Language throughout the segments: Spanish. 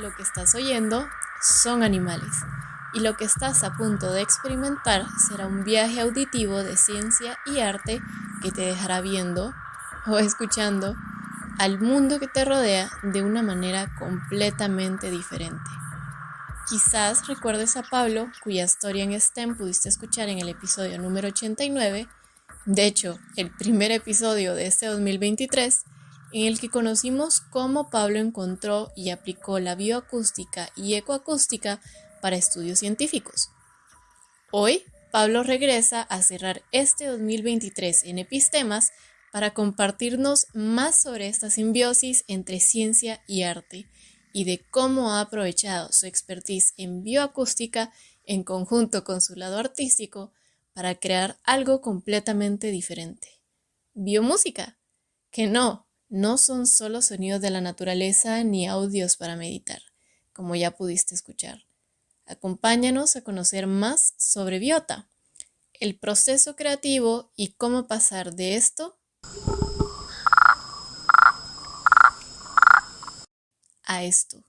Lo que estás oyendo son animales y lo que estás a punto de experimentar será un viaje auditivo de ciencia y arte que te dejará viendo o escuchando al mundo que te rodea de una manera completamente diferente. Quizás recuerdes a Pablo, cuya historia en STEM pudiste escuchar en el episodio número 89, de hecho, el primer episodio de este 2023, en el que conocimos cómo Pablo encontró y aplicó la bioacústica y ecoacústica para estudios científicos. Hoy, Pablo regresa a cerrar este 2023 en Epistemas para compartirnos más sobre esta simbiosis entre ciencia y arte y de cómo ha aprovechado su expertise en bioacústica en conjunto con su lado artístico para crear algo completamente diferente. Biomúsica, que no son solo sonidos de la naturaleza ni audios para meditar, como ya pudiste escuchar. Acompáñanos a conocer más sobre Biota, el proceso creativo y cómo pasar de esto a esto.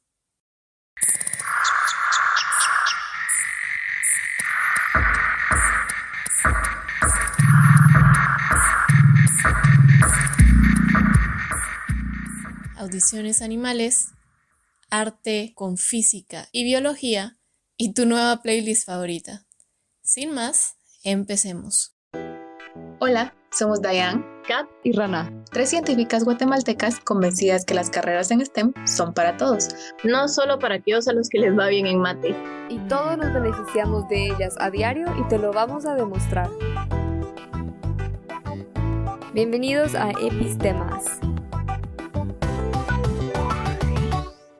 Audiciones animales, arte con física y biología y tu nueva playlist favorita. Sin más, empecemos. Hola, somos Dayan, Kat y Rana, 3 científicas guatemaltecas convencidas que las carreras en STEM son para todos. no solo para aquellos a los que les va bien en mate. Y todos nos beneficiamos de ellas a diario y te lo vamos a demostrar. Bienvenidos a Epistemas.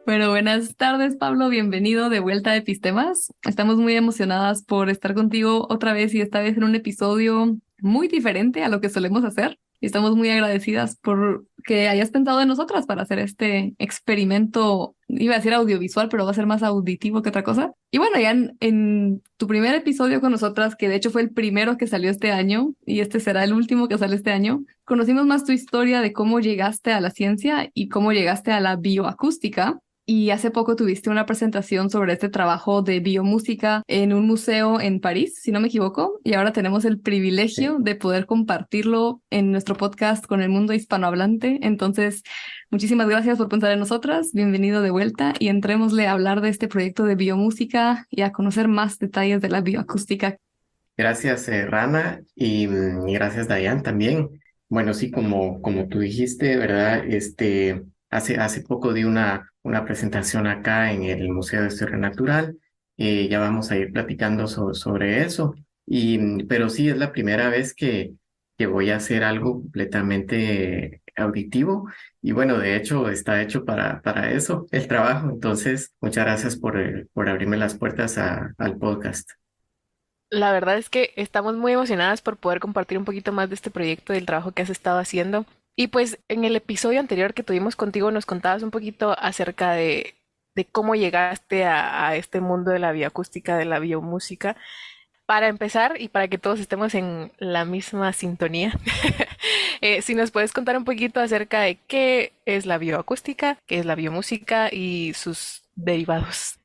Bueno, buenas tardes, Pablo. Bienvenido de vuelta a Epistemas. Estamos muy emocionadas por estar contigo otra vez y esta vez en un episodio muy diferente a lo que solemos hacer. Y estamos muy agradecidas por que hayas pensado en nosotras para hacer este experimento, iba a decir audiovisual, pero va a ser más auditivo que otra cosa. Y bueno, ya en tu primer episodio con nosotras, que de hecho fue el primero que salió este año, y este será el último que sale este año, conocimos más tu historia de cómo llegaste a la ciencia y cómo llegaste a la bioacústica. Y hace poco tuviste una presentación sobre este trabajo de biomúsica en un museo en París, si no me equivoco, y ahora tenemos el privilegio de poder compartirlo en nuestro podcast con el mundo hispanohablante. Entonces, muchísimas gracias por pensar en nosotras, bienvenido de vuelta y entrémosle a hablar de este proyecto de biomúsica y a conocer más detalles de la bioacústica. Gracias, Rana, y gracias, Dayan, también. Bueno, sí, como tú dijiste, ¿verdad? Hace poco di una presentación acá en el Museo de Historia Natural. Ya vamos a ir platicando sobre eso. Pero sí, es la primera vez que voy a hacer algo completamente auditivo. Y bueno, de hecho, está hecho para eso, el trabajo. Entonces, muchas gracias por abrirme las puertas al podcast. La verdad es que estamos muy emocionadas por poder compartir un poquito más de este proyecto, del trabajo que has estado haciendo. Y pues en el episodio anterior que tuvimos contigo nos contabas un poquito acerca de cómo llegaste a este mundo de la bioacústica, de la biomúsica. Para empezar y para que todos estemos en la misma sintonía, si nos puedes contar un poquito acerca de qué es la bioacústica, qué es la biomúsica y sus derivados.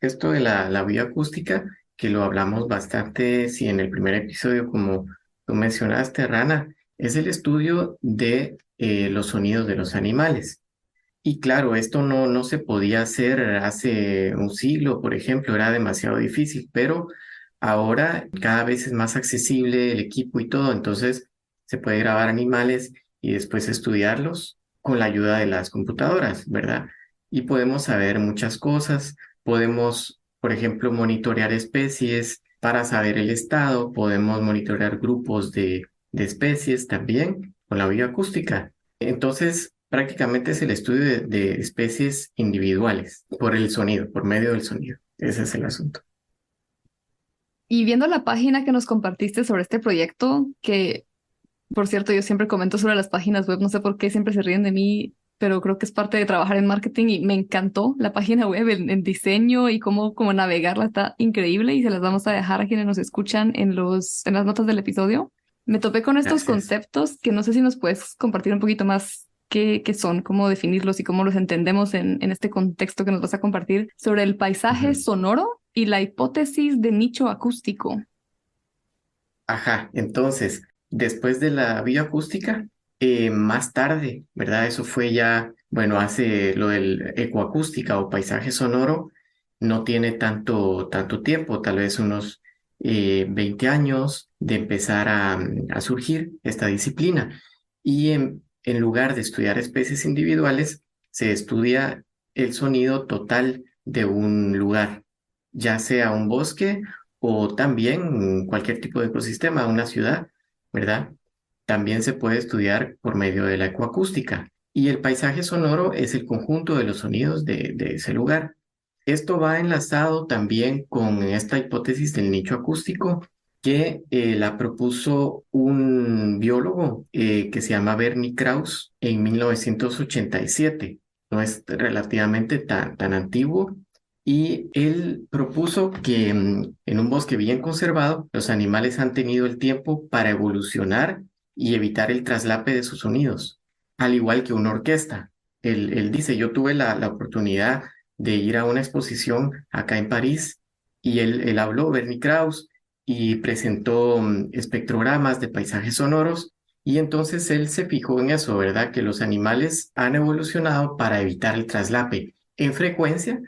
Esto de la bioacústica, que lo hablamos bastante, sí, en el primer episodio, como tú mencionaste, Rana, es el estudio de los sonidos de los animales. Y claro, esto no se podía hacer hace un siglo, por ejemplo, era demasiado difícil, pero ahora cada vez es más accesible el equipo y todo, entonces se puede grabar animales y después estudiarlos con la ayuda de las computadoras, ¿verdad? Y podemos saber muchas cosas, podemos, por ejemplo, monitorear especies para saber el estado, podemos monitorear grupos de especies también con la bioacústica. Entonces, prácticamente es el estudio de especies individuales por el sonido, por medio del sonido. Ese es el asunto. Y viendo la página que nos compartiste sobre este proyecto, que por cierto yo siempre comento sobre las páginas web, no sé por qué siempre se ríen de mí, pero creo que es parte de trabajar en marketing y me encantó la página web, en diseño y cómo navegarla, está increíble y se las vamos a dejar a quienes nos escuchan en las notas del episodio. Me topé con estos Gracias. conceptos que no sé si nos puedes compartir un poquito más qué son, cómo definirlos y cómo los entendemos en este contexto que nos vas a compartir sobre el paisaje Ujú. sonoro y la hipótesis de nicho acústico. Ajá, entonces, después de la bioacústica, más tarde, ¿verdad? Eso fue ya, bueno, hace lo del ecoacústica o paisaje sonoro, no tiene tanto tiempo, tal vez unos 20 años de empezar a surgir esta disciplina. Y en lugar de estudiar especies individuales, se estudia el sonido total de un lugar, ya sea un bosque o también cualquier tipo de ecosistema, una ciudad, ¿verdad? También se puede estudiar por medio de la ecoacústica. Y el paisaje sonoro es el conjunto de los sonidos de ese lugar. Esto va enlazado también con esta hipótesis del nicho acústico que la propuso un biólogo que se llama Bernie Krause en 1987. No es relativamente tan antiguo, y él propuso que en un bosque bien conservado, los animales han tenido el tiempo para evolucionar y evitar el traslape de sus sonidos, al igual que una orquesta. Él dice, yo tuve la oportunidad de ir a una exposición acá en París y él habló, Bernie Krause, y presentó espectrogramas de paisajes sonoros, y entonces él se fijó en eso, ¿verdad? Que los animales han evolucionado para evitar el traslape en frecuencia.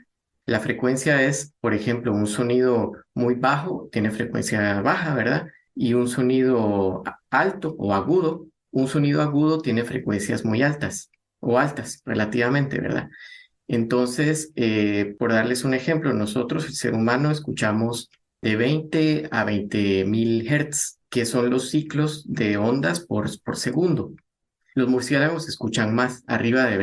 La frecuencia es, por ejemplo, un sonido muy bajo tiene frecuencia baja, ¿verdad? Y un sonido alto o agudo, un sonido agudo tiene frecuencias muy altas o altas relativamente, ¿verdad? Entonces, por darles un ejemplo, nosotros, el ser humano, escuchamos de 20 a 20.000 Hertz, que son los ciclos de ondas por segundo. Los murciélagos escuchan más, arriba de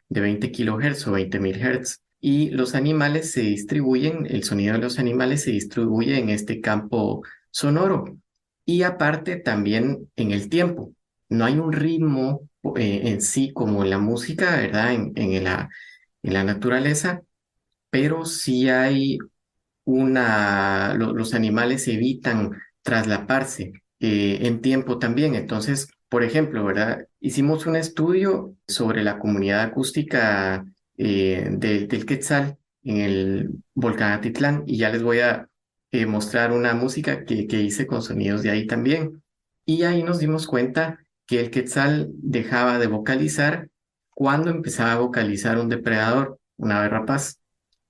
20 kilohertz o 20.000 Hertz. Y los animales se distribuyen, el sonido de los animales se distribuye en este campo sonoro. Y aparte también en el tiempo. No hay un ritmo en sí como en la música, ¿verdad? En la naturaleza, pero sí hay los animales evitan traslaparse en tiempo también. Entonces, por ejemplo, ¿verdad? Hicimos un estudio sobre la comunidad acústica del Quetzal en el volcán Atitlán, y ya les voy a mostrar una música que hice con sonidos de ahí también. Y ahí nos dimos cuenta que el Quetzal dejaba de vocalizar cuando empezaba a vocalizar un depredador, una ave rapaz.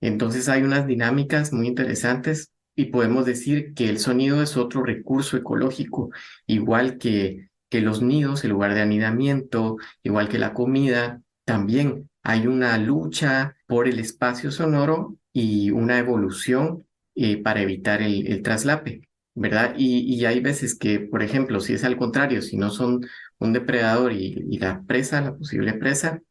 Entonces hay unas dinámicas muy interesantes y podemos decir que el sonido es otro recurso ecológico, igual que los nidos, el lugar de anidamiento, igual que la comida. También hay una lucha por el espacio sonoro y una evolución para evitar el traslape, ¿verdad? Y hay veces que, por ejemplo, si es al contrario, si no son un depredador y la presa, la posible presa,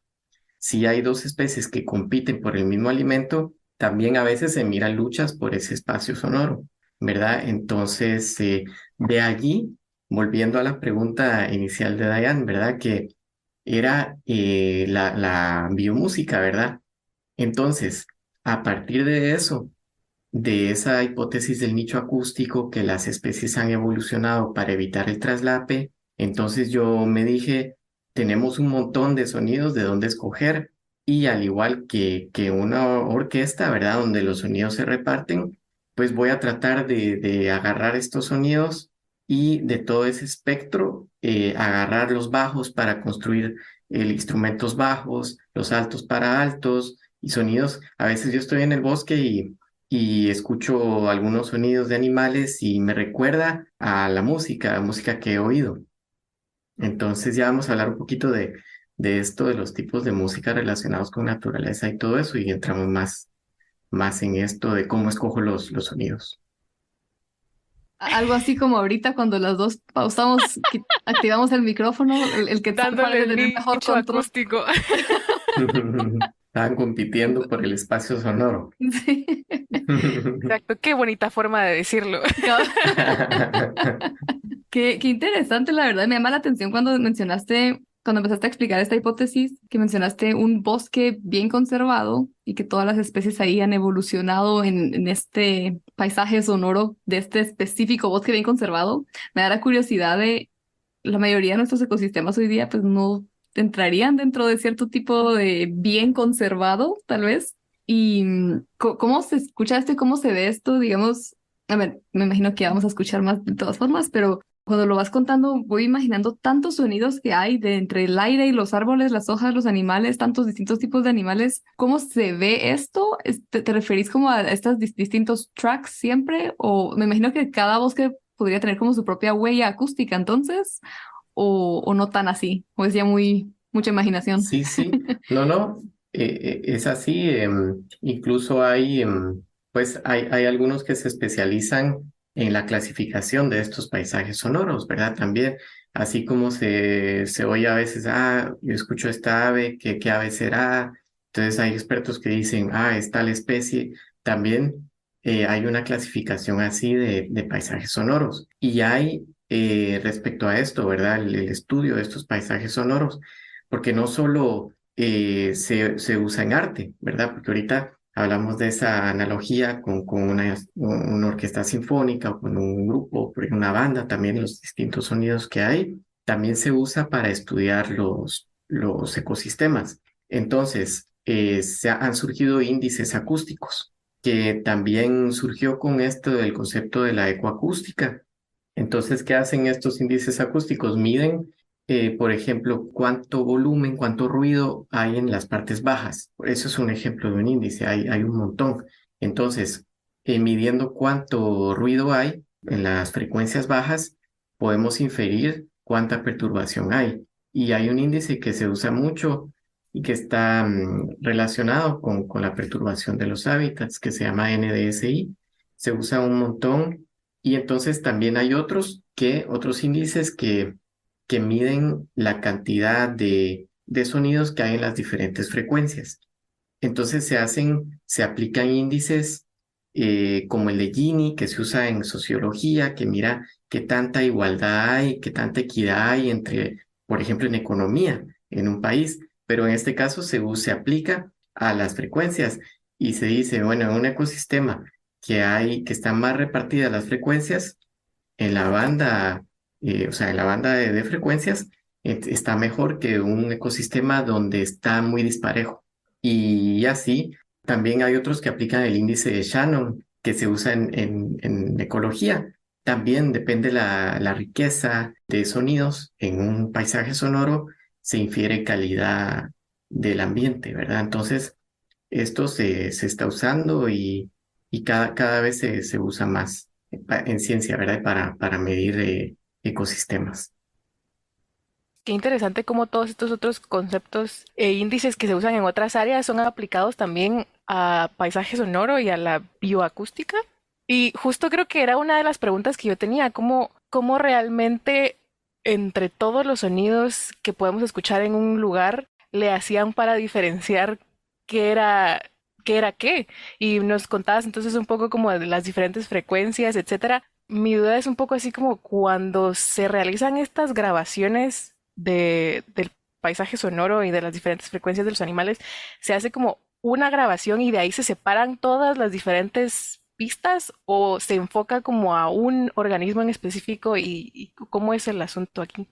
si hay dos especies que compiten por el mismo alimento, también a veces se miran luchas por ese espacio sonoro, ¿verdad? Entonces, de allí, volviendo a la pregunta inicial de Diane, ¿verdad? Que era la biomúsica, ¿verdad? Entonces, a partir de eso, de esa hipótesis del nicho acústico, que las especies han evolucionado para evitar el traslape, entonces yo me dije, tenemos un montón de sonidos de dónde escoger, y al igual que una orquesta, ¿verdad? Donde los sonidos se reparten, pues voy a tratar de agarrar estos sonidos y de todo ese espectro, agarrar los bajos para construir instrumentos bajos, los altos para altos y sonidos. A veces yo estoy en el bosque y escucho algunos sonidos de animales y me recuerda a la música que he oído. Entonces ya vamos a hablar un poquito de esto, de los tipos de música relacionados con naturaleza y todo eso, y entramos más en esto de cómo escojo los sonidos. Algo así como ahorita cuando las dos pausamos, activamos el micrófono, el que Dándole parece el tener mejor nicho control. acústico. Estaban compitiendo por el espacio sonoro. Sí. Exacto, qué bonita forma de decirlo. Qué interesante, la verdad. Me llama la atención cuando mencionaste, cuando empezaste a explicar esta hipótesis, que mencionaste un bosque bien conservado y que todas las especies ahí han evolucionado en este paisaje sonoro de este específico bosque bien conservado. Me da la curiosidad de la mayoría de nuestros ecosistemas hoy día, pues no entrarían dentro de cierto tipo de bien conservado, tal vez. ¿Y cómo se escucha esto y cómo se ve esto? Digamos, a ver, me imagino que vamos a escuchar más de todas formas, pero cuando lo vas contando, voy imaginando tantos sonidos que hay de entre el aire y los árboles, las hojas, los animales, tantos distintos tipos de animales. ¿Cómo se ve esto? ¿Te referís como a estos distintos tracks siempre? O me imagino que cada bosque podría tener como su propia huella acústica, entonces, o no tan así, o es ya muy mucha imaginación. Sí, sí, no, no, es así. Incluso pues hay algunos que se especializan en la clasificación de estos paisajes sonoros, ¿verdad? También, así como se oye a veces, yo escucho esta ave, ¿qué ave será? Entonces hay expertos que dicen, es tal especie. También hay una clasificación así de paisajes sonoros. Y hay, respecto a esto, ¿verdad? El estudio de estos paisajes sonoros porque no solo se usa en arte, ¿verdad? Porque ahorita hablamos de esa analogía con una orquesta sinfónica o con un grupo, por ejemplo, una banda, también los distintos sonidos que hay, también se usa para estudiar los ecosistemas. Entonces, han surgido índices acústicos, que también surgió con esto del concepto de la ecoacústica. Entonces, ¿qué hacen estos índices acústicos? Miden por ejemplo, cuánto volumen, cuánto ruido hay en las partes bajas. Eso es un ejemplo de un índice, hay un montón. Entonces, midiendo cuánto ruido hay en las frecuencias bajas, podemos inferir cuánta perturbación hay. Y hay un índice que se usa mucho y que está relacionado con la perturbación de los hábitats, que se llama NDSI. Se usa un montón. Y entonces también hay otros índices que miden la cantidad de sonidos que hay en las diferentes frecuencias. Entonces se aplican índices como el de Gini, que se usa en sociología, que mira qué tanta igualdad hay, qué tanta equidad hay entre, por ejemplo, en economía en un país, pero en este caso se aplica a las frecuencias y se dice, bueno, en un ecosistema que están más repartidas las frecuencias, en la banda, o sea, en la banda de frecuencias, está mejor que un ecosistema donde está muy disparejo. Y así, también hay otros que aplican el índice de Shannon, que se usa en ecología. También depende la riqueza de sonidos en un paisaje sonoro, se infiere calidad del ambiente, ¿verdad? Entonces, esto se está usando y cada vez se usa más en ciencia, ¿verdad? Para medir ecosistemas. Qué interesante cómo todos estos otros conceptos e índices que se usan en otras áreas son aplicados también a paisaje sonoro y a la bioacústica. Y justo creo que era una de las preguntas que yo tenía, cómo realmente entre todos los sonidos que podemos escuchar en un lugar le hacían para diferenciar qué era qué era qué. Y nos contabas entonces un poco como de las diferentes frecuencias, etcétera. Mi duda es un poco así como cuando se realizan estas grabaciones del paisaje sonoro y de las diferentes frecuencias de los animales, se hace como una grabación y de ahí se separan todas las diferentes pistas o se enfoca como a un organismo en específico y cómo es el asunto aquí.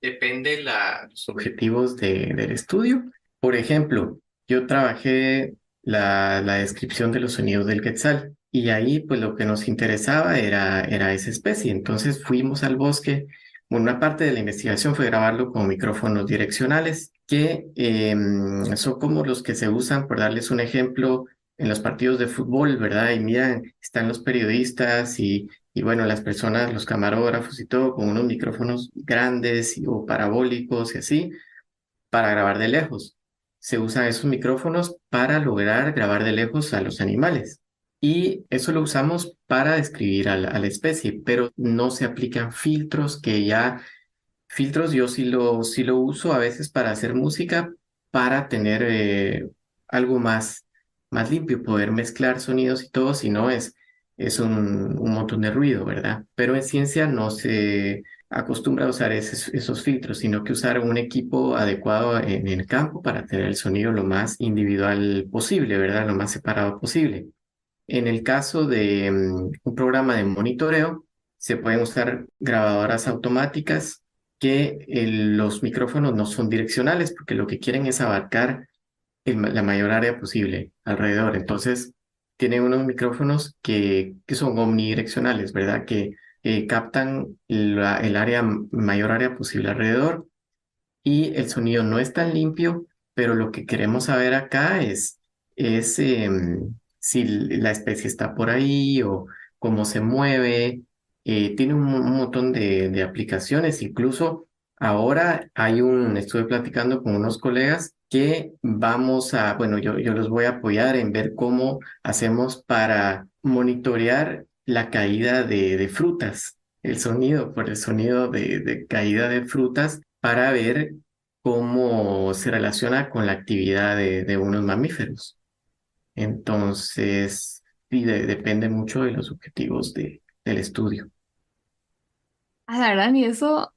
Depende los objetivos del estudio. Por ejemplo, yo trabajé la descripción de los sonidos del quetzal y ahí pues lo que nos interesaba era esa especie. Entonces fuimos al bosque. Una parte de la investigación fue grabarlo con micrófonos direccionales que son como los que se usan, por darles un ejemplo, en los partidos de fútbol, ¿verdad? Y miran, están los periodistas y bueno, las personas, los camarógrafos y todo, con unos micrófonos grandes o parabólicos y así, para grabar de lejos. Se usan esos micrófonos para lograr grabar de lejos a los animales. Y eso lo usamos para describir a la especie, pero no se aplican filtros filtros yo sí lo uso a veces para hacer música, para tener algo más limpio, poder mezclar sonidos y todo, si no es un montón de ruido, ¿verdad? Pero en ciencia no se acostumbra a usar esos filtros, sino que usar un equipo adecuado en el campo para tener el sonido lo más individual posible, ¿verdad? Lo más separado posible. En el caso de un programa de monitoreo, se pueden usar grabadoras automáticas que los micrófonos no son direccionales porque lo que quieren es abarcar la mayor área posible alrededor. Entonces, tienen unos micrófonos que son omnidireccionales, ¿verdad? Que captan el área, mayor área posible alrededor y el sonido no es tan limpio, pero lo que queremos saber acá es si la especie está por ahí o cómo se mueve. Tiene un montón de aplicaciones. Incluso ahora estuve platicando con unos colegas que bueno, yo los voy a apoyar en ver cómo hacemos para monitorear la caída de frutas, el sonido, por el sonido de caída de frutas para ver cómo se relaciona con la actividad de unos mamíferos. Entonces, sí, depende mucho de los objetivos del estudio. La verdad, y eso,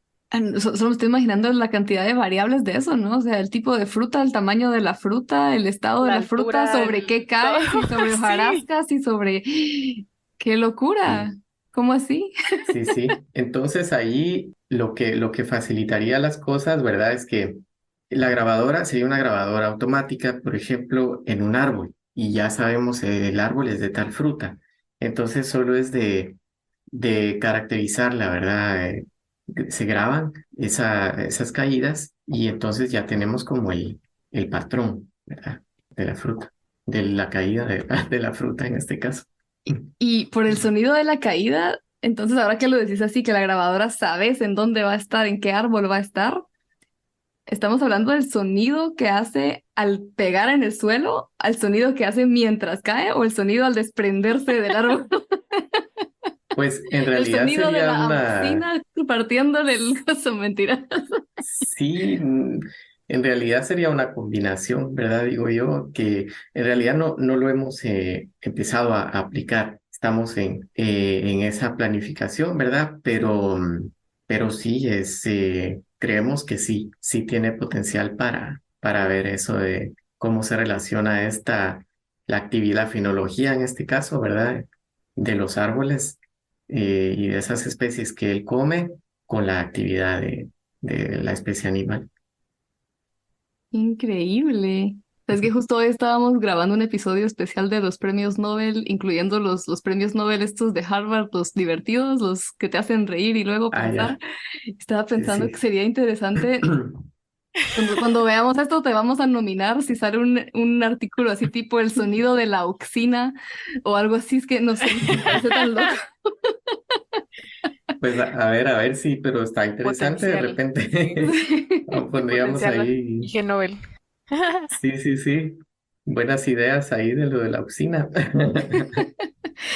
solo me estoy imaginando la cantidad de variables de eso, ¿no? O sea, el tipo de fruta, el tamaño de la fruta, el estado de La la fruta, altura, sobre qué cae, todo. y sobre Sí. hojarascas, y sobre... ¡Qué locura! Sí, ¿Cómo así? sí, sí. Entonces ahí lo que facilitaría las cosas, ¿verdad? Es que la grabadora sería una grabadora automática, por ejemplo, en un árbol, y ya sabemos el árbol es de tal fruta. Entonces solo es de caracterizarla, ¿verdad? Se graban esas caídas y entonces ya tenemos como el patrón, ¿verdad? De la fruta, de la caída de la fruta en este caso. Y por el sonido de la caída, entonces ahora que lo decís así, que la grabadora sabes en dónde va a estar, en qué árbol va a estar, estamos hablando del sonido que hace al pegar en el suelo, al sonido que hace mientras cae o el sonido al desprenderse del árbol. Pues en El realidad sonido de sería la auxina partiéndole el coso, mentira. sí, en realidad sería una combinación, ¿verdad? Digo yo, que en realidad no lo hemos empezado a aplicar. Estamos en esa planificación, ¿verdad? Pero sí, creemos que sí tiene potencial para ver eso de cómo se relaciona la actividad, la finología en este caso, ¿verdad? De los árboles y de esas especies que él come con la actividad de la especie animal. Increíble. Es que justo hoy estábamos grabando un episodio especial de los premios Nobel, incluyendo los premios Nobel estos de Harvard, los divertidos, los que te hacen reír y luego Ah, pensar. ya, Estaba sí, pensando que sí. sería interesante, cuando veamos esto, te vamos a nominar si sale un artículo así tipo el sonido de la auxina o algo así, es que no sé, me parece tan loco. Pues a ver, sí, pero está interesante de Potencial, repente. Lo pondríamos potencial ahí. Ig Nobel. Sí, sí, sí. Buenas ideas ahí de lo de la usina.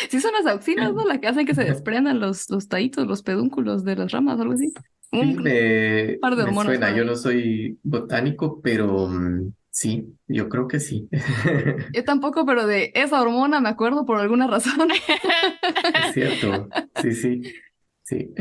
Sí son las auxinas, ¿no? La que hacen que se desprendan los tallitos, los pedúnculos de las ramas, algo así. Sí, Un par de me hormonas por suena. Yo ahí. no soy botánico, pero sí, yo creo que sí. Yo tampoco, pero de esa hormona me acuerdo por alguna razón. Es cierto. Sí, sí, sí.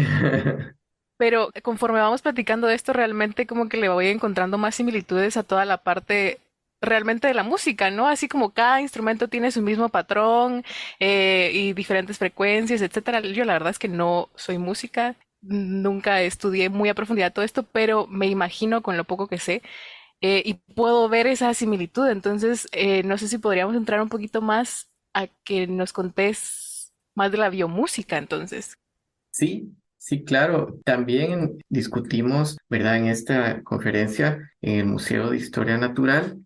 Pero conforme vamos platicando de esto, realmente como que le voy encontrando más similitudes a toda la parte realmente de la música, ¿no? Así como cada instrumento tiene su mismo patrón y diferentes frecuencias, etcétera. Yo la verdad es que no soy música, nunca estudié muy a profundidad todo esto, pero me imagino con lo poco que sé y puedo ver esa similitud. Entonces, no sé si podríamos entrar un poquito más a que nos contés más de la biomúsica, entonces. Sí, sí, claro. También discutimos, ¿verdad? En esta conferencia en el Museo de Historia Natural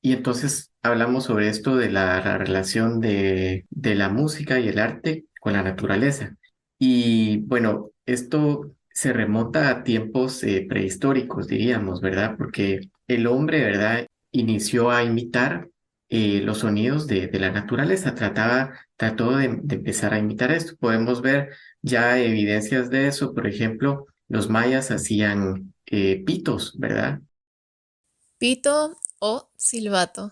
y entonces hablamos sobre esto de la relación de la música y el arte con la naturaleza. Y bueno, esto se remonta a tiempos prehistóricos, diríamos, ¿verdad? Porque el hombre, ¿verdad? Inició a imitar los sonidos de la naturaleza, trató de empezar a imitar esto. Podemos ver ya evidencias de eso, por ejemplo, los mayas hacían pitos, ¿verdad? Pito o silbato.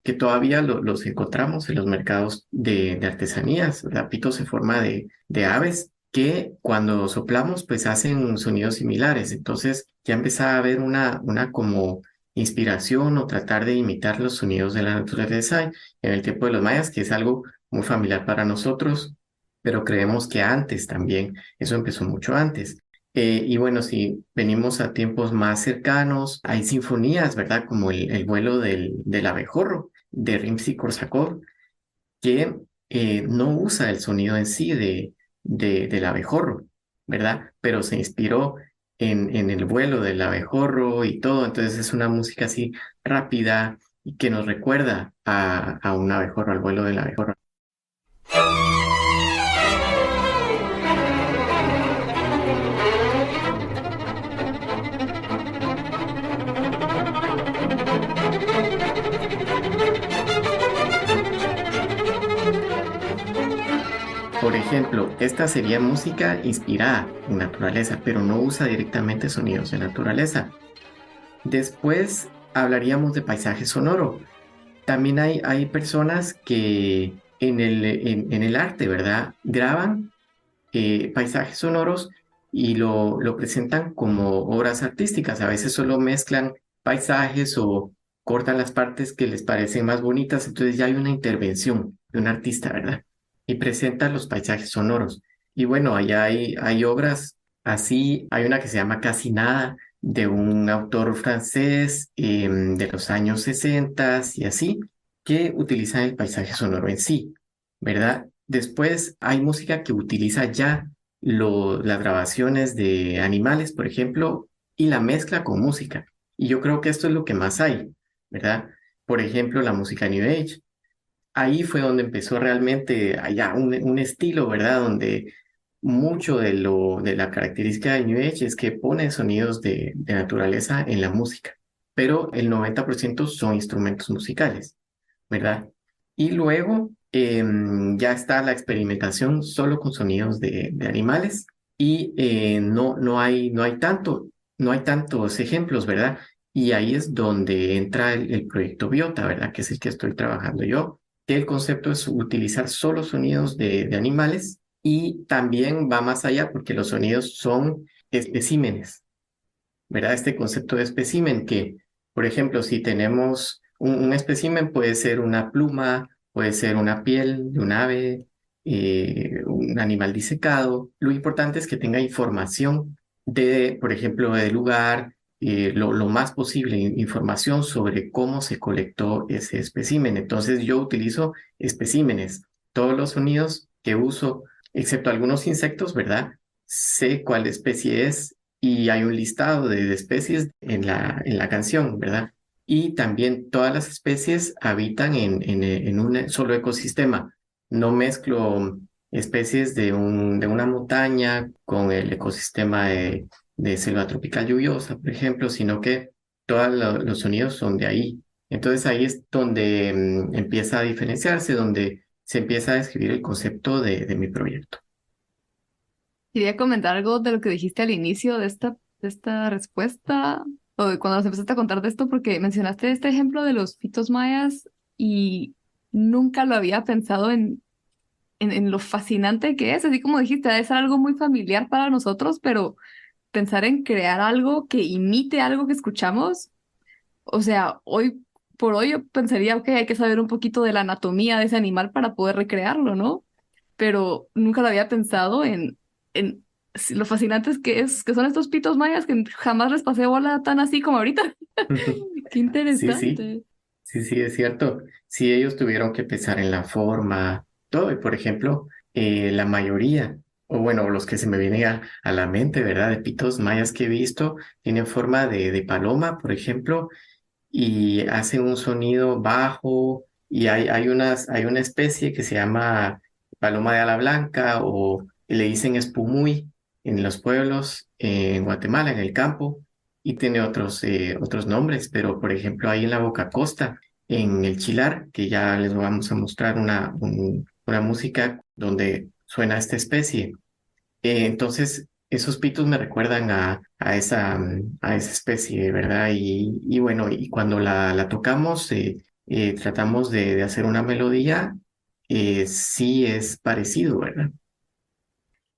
Que todavía los encontramos en los mercados de artesanías, ¿verdad? Pitos en forma de aves que cuando soplamos pues hacen sonidos similares. Entonces ya empezaba a haber una como inspiración o tratar de imitar los sonidos de la naturaleza en el tiempo de los mayas, que es algo muy familiar para nosotros, pero creemos que antes también, eso empezó mucho antes. Y bueno, si venimos a tiempos más cercanos, hay sinfonías, ¿verdad? Como el vuelo del abejorro de Rimsky-Korsakov, que no usa el sonido en sí del abejorro, ¿verdad? Pero se inspiró en el vuelo del abejorro y todo, entonces es una música así rápida y que nos recuerda a un abejorro, al vuelo del abejorro. Por ejemplo, esta sería música inspirada en naturaleza, pero no usa directamente sonidos de naturaleza. Después hablaríamos de paisaje sonoro. También hay personas que en el arte, ¿verdad? Graban paisajes sonoros y lo presentan como obras artísticas. A veces solo mezclan paisajes o cortan las partes que les parecen más bonitas, entonces ya hay una intervención de un artista, ¿verdad? Y presenta los paisajes sonoros. Y bueno, allá hay obras así, hay una que se llama Casi Nada, de un autor francés de los años 60 y así, que utiliza el paisaje sonoro en sí, ¿verdad? Después hay música que utiliza ya las grabaciones de animales, por ejemplo, y la mezcla con música. Y yo creo que esto es lo que más hay, ¿verdad? Por ejemplo, la música New Age. Ahí fue donde empezó realmente allá un estilo, ¿verdad? Donde mucho de la característica de New Age es que pone sonidos de naturaleza en la música, pero el 90% son instrumentos musicales, ¿verdad? Y luego ya está la experimentación solo con sonidos de animales y no hay tantos ejemplos, ¿verdad? Y ahí es donde entra el proyecto Biota, ¿verdad? Que es el que estoy trabajando yo, que el concepto es utilizar solo sonidos de animales y también va más allá porque los sonidos son especímenes, ¿verdad? Este concepto de espécimen que, por ejemplo, si tenemos un espécimen puede ser una pluma, puede ser una piel de un ave, un animal disecado. Lo importante es que tenga información de, por ejemplo, del lugar, lo más posible, información sobre cómo se colectó ese espécimen. Entonces yo utilizo especímenes. Todos los sonidos que uso, excepto algunos insectos, ¿verdad? Sé cuál especie es y hay un listado de especies en la canción, ¿verdad? Y también todas las especies habitan en un solo ecosistema. No mezclo especies de una montaña con el ecosistema de selva tropical lluviosa, por ejemplo, sino que todos los sonidos son de ahí. Entonces ahí es donde empieza a diferenciarse, donde se empieza a describir el concepto de mi proyecto. Quería comentar algo de lo que dijiste al inicio de esta respuesta, o de cuando nos empezaste a contar de esto, porque mencionaste este ejemplo de los fitos mayas y nunca lo había pensado en lo fascinante que es, así como dijiste, debe ser algo muy familiar para nosotros, pero pensar en crear algo que imite algo que escuchamos, o sea, hoy por hoy yo pensaría, ok, hay que saber un poquito de la anatomía de ese animal para poder recrearlo, ¿no? Pero nunca lo había pensado en lo fascinantes que son estos pitos mayas que jamás les pasé bola tan así como ahorita. Qué Sí, sí. interesante. Sí, es cierto. Sí, ellos tuvieron que pensar en la forma, todo. Y por ejemplo, la mayoría, o bueno, los que se me vienen a la mente, ¿verdad? De pitos mayas que he visto, tienen forma de paloma, por ejemplo, y hacen un sonido bajo. Y hay una especie que se llama paloma de ala blanca o le dicen espumuy en los pueblos, en Guatemala, en el campo y tiene otros nombres, pero por ejemplo ahí en la Boca Costa, en el Chilar, que ya les vamos a mostrar una música donde suena esta especie. Entonces, esos pitos me recuerdan a esa especie, ¿verdad? Y bueno, y cuando la tocamos, tratamos de hacer una melodía, sí es parecido, ¿verdad?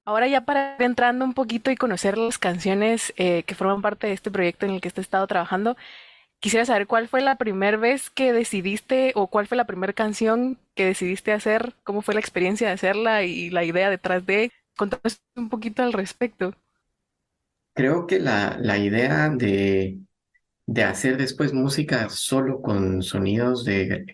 Ahora ya para ir entrando un poquito y conocer las canciones que forman parte de este proyecto en el que has estado trabajando, quisiera saber cuál fue la primera vez que decidiste o cuál fue la primera canción que decidiste hacer, cómo fue la experiencia de hacerla y la idea detrás de. Contanos un poquito al respecto. creo que la idea de hacer después música solo con sonidos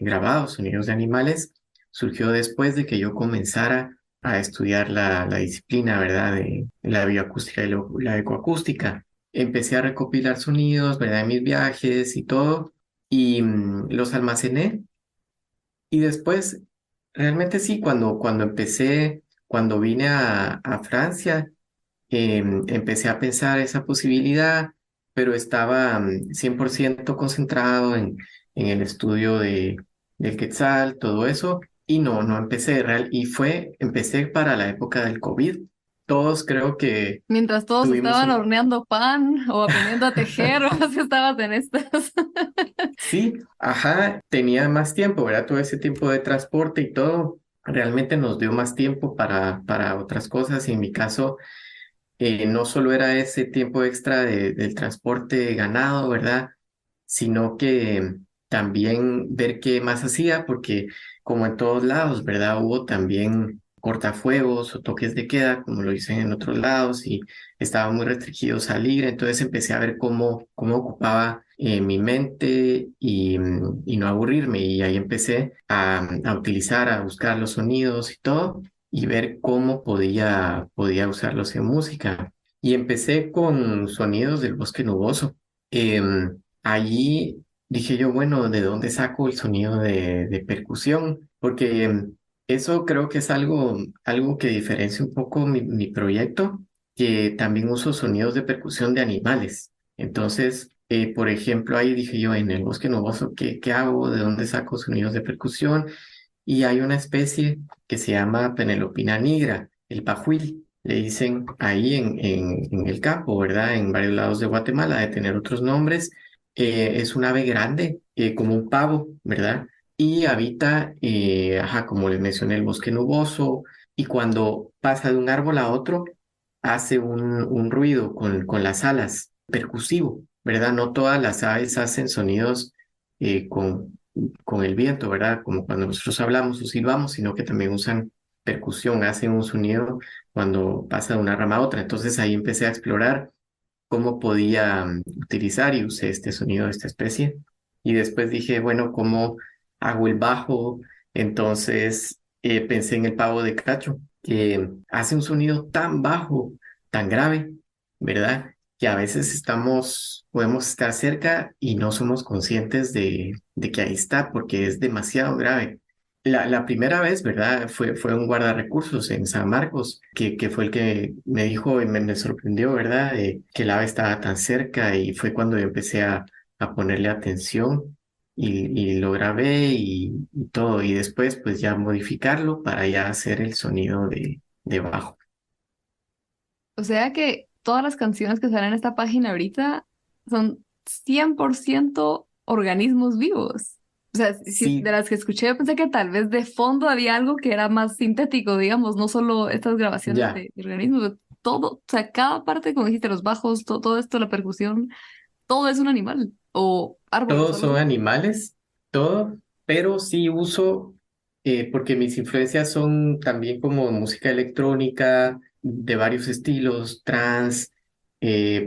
grabados, sonidos de animales, surgió después de que yo comenzara a estudiar la disciplina, ¿verdad? De la bioacústica y la ecoacústica. Empecé a recopilar sonidos, ¿verdad? En mis viajes y todo, y los almacené. Y después, realmente sí, cuando vine a Francia, empecé a pensar esa posibilidad, pero estaba 100% concentrado en el estudio del Quetzal, todo eso, y no empecé empecé para la época del COVID. Todos creo que Mientras todos tuvimos estaban un... horneando pan o aprendiendo a tejer, vos estabas en estas. Sí, ajá, tenía más tiempo, ¿verdad? Todo ese tiempo de transporte y todo, realmente nos dio más tiempo para otras cosas, y en mi caso no solo era ese tiempo extra del transporte ganado, ¿verdad? Sino que también ver qué más hacía, porque como en todos lados, ¿verdad? Hubo también cortafuegos o toques de queda, como lo dicen en otros lados, y estaba muy restringido salir, entonces empecé a ver cómo ocupaba mi mente y no aburrirme, y ahí empecé a buscar los sonidos y todo y ver cómo podía usarlos en música. Y empecé con sonidos del bosque nuboso. Allí dije yo, bueno, ¿de dónde saco el sonido de percusión? Porque eso creo que es algo que diferencia un poco mi proyecto, que también uso sonidos de percusión de animales. Entonces, por ejemplo, ahí dije yo, en el bosque nuboso, ¿qué hago? ¿De dónde saco sonidos de percusión? Y hay una especie que se llama Penelopina nigra, el pajuil. Le dicen ahí en el campo, ¿verdad? En varios lados de Guatemala, de tener otros nombres. Es un ave grande, como un pavo, ¿verdad? Y habita, ajá, como les mencioné, el bosque nuboso. Y cuando pasa de un árbol a otro, hace un ruido con las alas, percusivo, ¿verdad? No todas las aves hacen sonidos con el viento, ¿verdad? Como cuando nosotros hablamos o silbamos, sino que también usan percusión, hacen un sonido cuando pasa de una rama a otra. Entonces ahí empecé a explorar cómo podía utilizar y usé este sonido de esta especie. Y después dije, bueno, ¿cómo hago el bajo? Entonces pensé en el pavo de cacho, que hace un sonido tan bajo, tan grave, ¿verdad? Que a veces podemos estar cerca y no somos conscientes de que ahí está, porque es demasiado grave. La primera vez, ¿verdad? Fue un guardarrecursos en San Marcos, que fue el que me dijo y me sorprendió, ¿verdad? Que el ave estaba tan cerca, y fue cuando yo empecé a ponerle atención y lo grabé y todo, y después pues ya modificarlo para ya hacer el sonido de bajo. O sea que todas las canciones que salen en esta página ahorita son 100% organismos vivos. O sea, si de Sí, las que escuché, yo pensé que tal vez de fondo había algo que era más sintético, digamos, no solo estas grabaciones ya, de organismos, todo, o sea, cada parte, como dijiste, los bajos, todo esto, la percusión, todo es un animal o árboles o todos algo son así. animales, todo, pero sí uso, porque mis influencias son también como música electrónica de varios estilos, trance,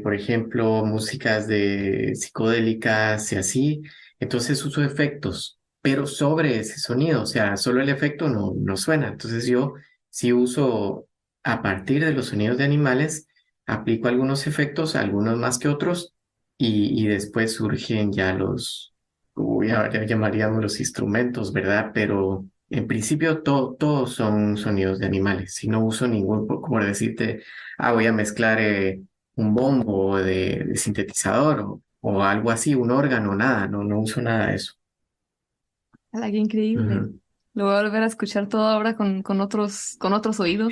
por ejemplo, músicas de psicodélicas y así. Entonces uso efectos, pero sobre ese sonido, o sea, solo el efecto no suena. Entonces yo sí uso, a partir de los sonidos de animales, aplico algunos efectos, algunos más que otros, y después surgen ya ya llamaríamos los instrumentos, ¿verdad? Pero en principio todos son sonidos de animales. Si no uso ningún, por decirte, voy a mezclar un bombo de sintetizador o algo así, un órgano, nada, no uso nada de eso. ¡Hala, qué increíble! Ujú. Lo voy a volver a escuchar todo ahora con otros oídos.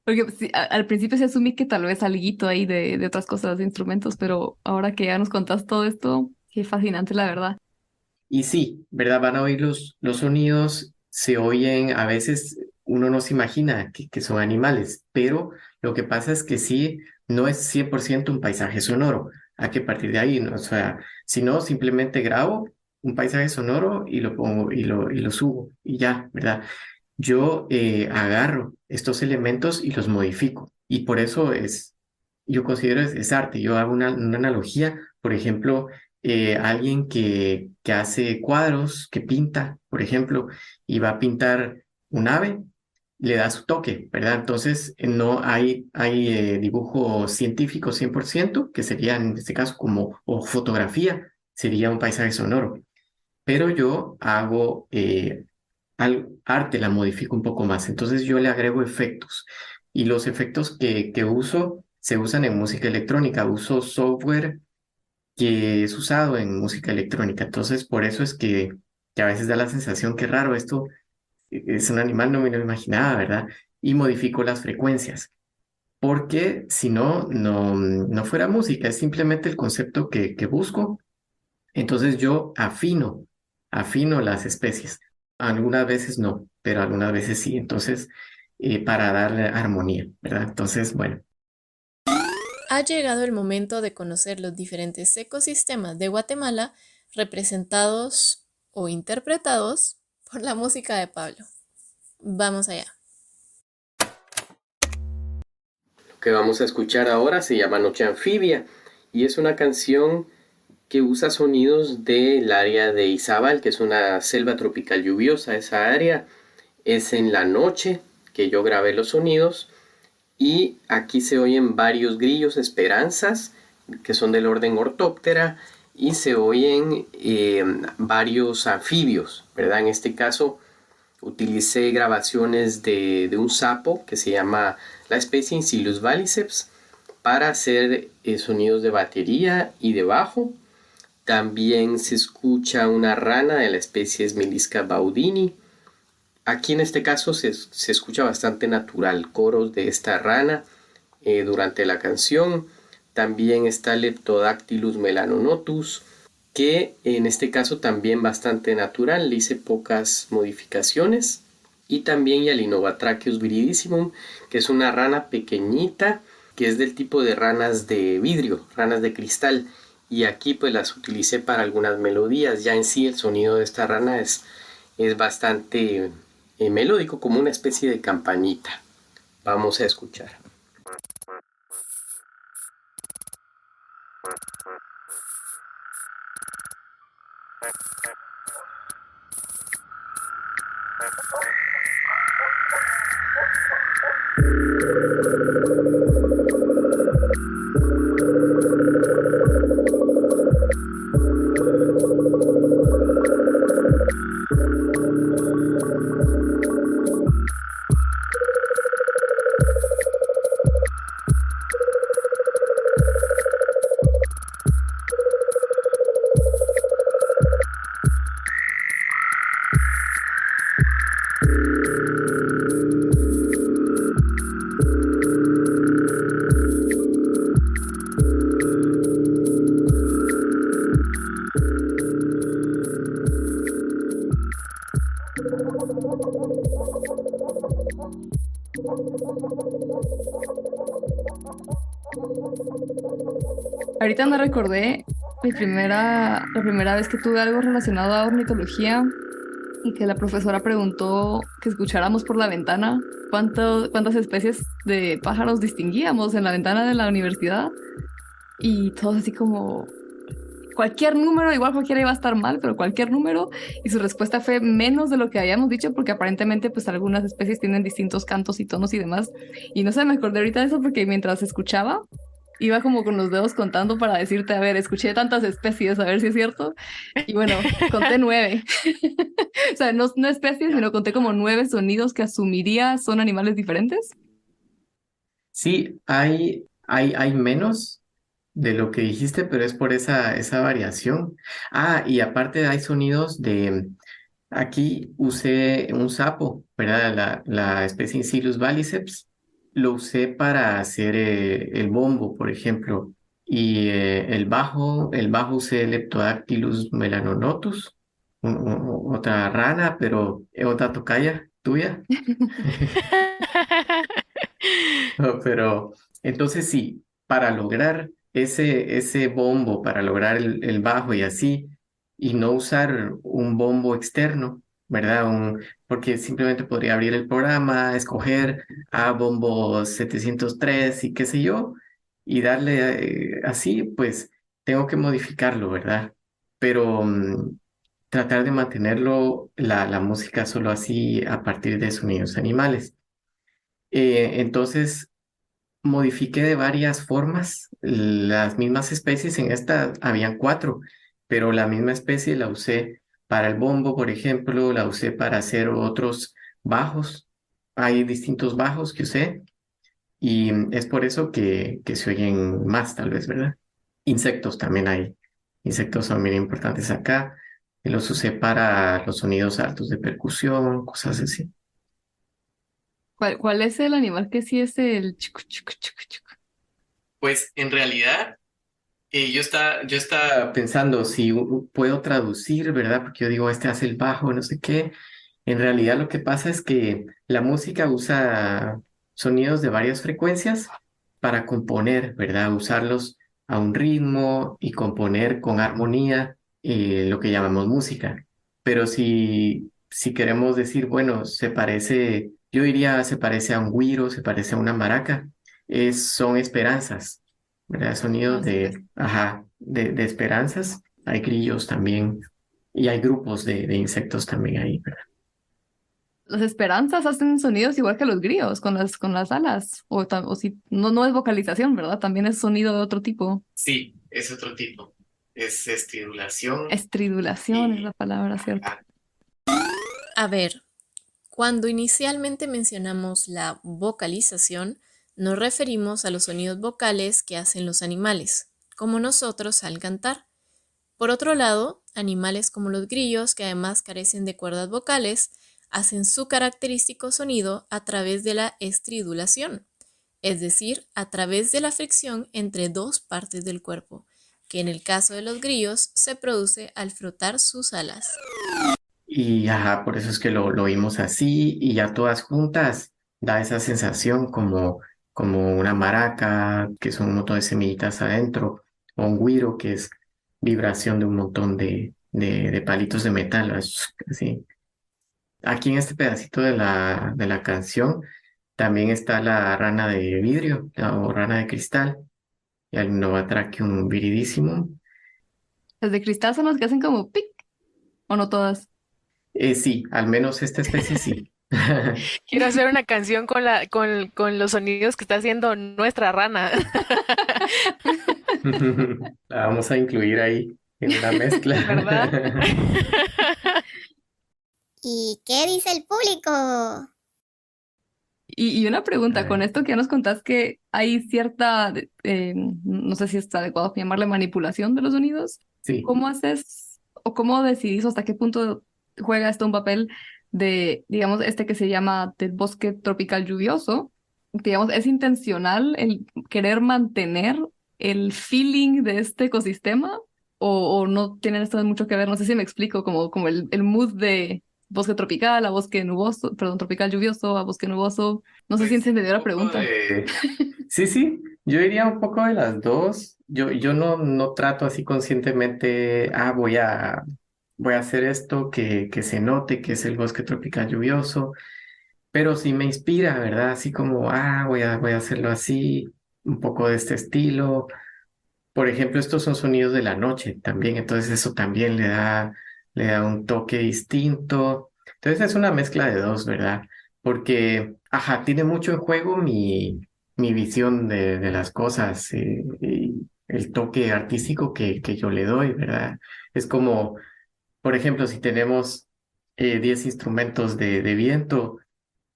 Porque sí, al principio se asumí que tal vez alguito ahí de otras cosas, de instrumentos, pero ahora que ya nos contás todo esto, qué fascinante la verdad. Y sí, ¿verdad? Van a oír los sonidos, se oyen, a veces uno no se imagina que son animales, pero lo que pasa es que sí, no es 100% un paisaje sonoro. Hay que partir de ahí, ¿no? O sea, si no, simplemente grabo un paisaje sonoro y lo pongo y lo subo y ya, ¿verdad? Yo agarro estos elementos y los modifico, y por eso es yo considero es arte. Yo hago una analogía, por ejemplo, alguien que hace cuadros, que pinta, por ejemplo, y va a pintar un ave, le da su toque, ¿verdad? Entonces, no hay dibujo científico 100%, que sería en este caso como, o fotografía, sería un paisaje sonoro. Pero yo hago al arte, la modifico un poco más. Entonces yo le agrego efectos. Y los efectos que uso se usan en música electrónica. Uso software que es usado en música electrónica. Entonces por eso es que a veces da la sensación que raro, esto es un animal, no me lo imaginaba, ¿verdad? Y modifico las frecuencias. Porque si no, no fuera música, es simplemente el concepto que busco. Entonces yo afino las especies. Algunas veces no, pero algunas veces sí. Entonces, para darle armonía, ¿verdad? Entonces, bueno, Ha llegado el momento de conocer los diferentes ecosistemas de Guatemala representados o interpretados por la música de Pablo. Vamos allá. Lo que vamos a escuchar ahora se llama Noche Anfibia y es una canción que usa sonidos del área de Izabal, que es una selva tropical lluviosa. Esa área es en la noche que yo grabé los sonidos y aquí se oyen varios grillos esperanzas que son del orden ortóptera y se oyen varios anfibios, ¿verdad? En este caso utilicé grabaciones de un sapo que se llama la especie Incilus valiceps para hacer sonidos de batería y de bajo. También se escucha una rana de la especie Melisca baudini. Aquí en este caso se escucha bastante natural, coros de esta rana durante la canción. También está Leptodactylus melanonotus, que en este caso también bastante natural, le hice pocas modificaciones. Y también Yalinobatracheus viridissimum, que es una rana pequeñita, que es del tipo de ranas de vidrio, ranas de cristal. Y aquí pues las utilicé para algunas melodías. Ya en sí el sonido de esta rana es bastante melódico, como una especie de campanita. Vamos a escuchar. Ahorita me recordé la primera vez que tuve algo relacionado a ornitología y que la profesora preguntó que escucháramos por la ventana cuántas especies de pájaros distinguíamos en la ventana de la universidad y todos así como cualquier número, igual cualquiera iba a estar mal, pero cualquier número, y su respuesta fue menos de lo que habíamos dicho porque aparentemente pues algunas especies tienen distintos cantos y tonos y demás. Y no sé, me acordé ahorita de eso porque mientras escuchaba iba como con los dedos contando para decirte, a ver, escuché tantas especies, a ver si es cierto. Y bueno, conté 9. O sea, no especies, sino conté como 9 sonidos que asumiría son animales diferentes. sí, hay menos de lo que dijiste, pero es por esa variación. Ah, y aparte hay sonidos aquí usé un sapo, ¿verdad? La especie Incilus valiceps. Lo usé para hacer el bombo, por ejemplo. Y el bajo usé Leptodactylus melanonotus, otra rana, pero otra tocaya tuya. No, pero entonces sí, para lograr ese bombo, para lograr el bajo y así, y no usar un bombo externo, ¿verdad? Porque simplemente podría abrir el programa, escoger bombo 703 y qué sé yo, y darle así, pues tengo que modificarlo, ¿verdad? Pero tratar de mantenerlo, la música solo así a partir de sonidos animales. Entonces, modifiqué de varias formas las mismas especies. En esta habían cuatro, pero la misma especie la usé para el bombo, por ejemplo, la usé para hacer otros bajos. Hay distintos bajos que usé y es por eso que se oyen más, tal vez, ¿verdad? Insectos también hay. Insectos son bien importantes acá. Y los usé para los sonidos altos de percusión, cosas así. ¿Cuál es el animal que sí es el chucu, chucu, chucu, chucu? Pues en realidad yo estaba pensando si puedo traducir, ¿verdad? Porque yo digo, este hace el bajo, no sé qué. En realidad lo que pasa es que la música usa sonidos de varias frecuencias para componer, ¿verdad? Usarlos a un ritmo y componer con armonía lo que llamamos música. Pero si queremos decir, bueno, se parece, yo diría, se parece a un güiro, se parece a una maraca, son esperanzas, ¿verdad? Sonidos Ah, sí, de, ajá, de esperanzas. Hay grillos también y hay grupos de insectos también ahí, ¿verdad? las esperanzas hacen sonidos igual que los grillos, con las alas. O si no, no es vocalización, ¿verdad? También es sonido de otro tipo. Sí, es otro tipo. Es estridulación Estridulación es la y... palabra, ¿cierto? ah, A ver, cuando inicialmente mencionamos la vocalización, nos referimos a los sonidos vocales que hacen los animales, como nosotros al cantar. Por otro lado, animales como los grillos, que además carecen de cuerdas vocales, hacen su característico sonido a través de la estridulación, es decir, a través de la fricción entre dos partes del cuerpo, que en el caso de los grillos se produce al frotar sus alas. y ajá, por eso es que lo oímos así y ya todas juntas da esa sensación como una maraca, que son un montón de semillitas adentro, o un güiro, que es vibración de un montón de palitos de metal, así. Aquí en este pedacito de la canción también está la rana de vidrio o rana de cristal y el Novatrachium viridissimo. Las de cristal son las que hacen como pic, o no todas. Sí, al menos esta especie sí. Quiero hacer una canción con los sonidos que está haciendo nuestra rana. La vamos a incluir ahí en una ¿Verdad? mezcla. ¿Y qué dice el público? Y una pregunta, con Ah, esto que ya nos contás que hay cierta, no sé si está adecuado llamarle manipulación de los sonidos, sí, ¿cómo haces o cómo decidís o hasta qué punto juega esto un papel de, digamos, este que se llama del bosque tropical lluvioso? Digamos, ¿es intencional el querer mantener el feeling de este ecosistema o no tienen esto mucho que ver? No sé si me explico, como el mood de bosque tropical a bosque nuboso, perdón, tropical lluvioso a bosque nuboso. No sé si se pues entendió un la poco pregunta. de... Sí, sí, yo diría un poco de las dos. Yo no trato así conscientemente, voy a hacer esto que se note que es el bosque tropical lluvioso, pero sí me inspira, ¿verdad? Así como, voy a hacerlo así, un poco de este estilo. Por ejemplo, estos son sonidos de la noche también, entonces eso también le da un toque distinto. Entonces es una mezcla de dos, ¿verdad? Porque, ajá, tiene mucho en juego mi visión de las cosas y el toque artístico que yo le doy, ¿verdad? Es como, por ejemplo, si tenemos 10 instrumentos de viento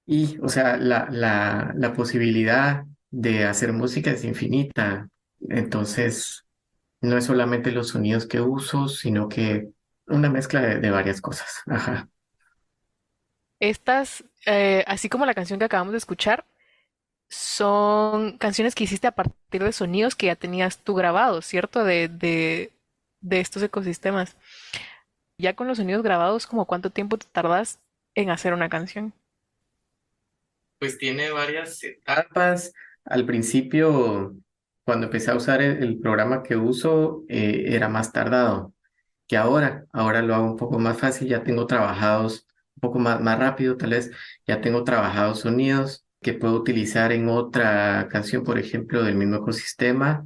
y, o sea, la posibilidad de hacer música es infinita. Entonces, no es solamente los sonidos que uso, sino que una mezcla de varias cosas. Ajá. Estas, así como la canción que acabamos de escuchar, son canciones que hiciste a partir de sonidos que ya tenías tú grabados, ¿cierto? De estos ecosistemas. Ya con los sonidos grabados, ¿como cuánto tiempo te tardas en hacer una canción? Pues tiene varias etapas. Al principio, cuando empecé a usar el programa que uso, era más tardado que ahora. Ahora lo hago un poco más fácil, ya tengo trabajados un poco más rápido, tal vez ya tengo trabajados sonidos. que puedo utilizar en otra canción, por ejemplo, del mismo ecosistema.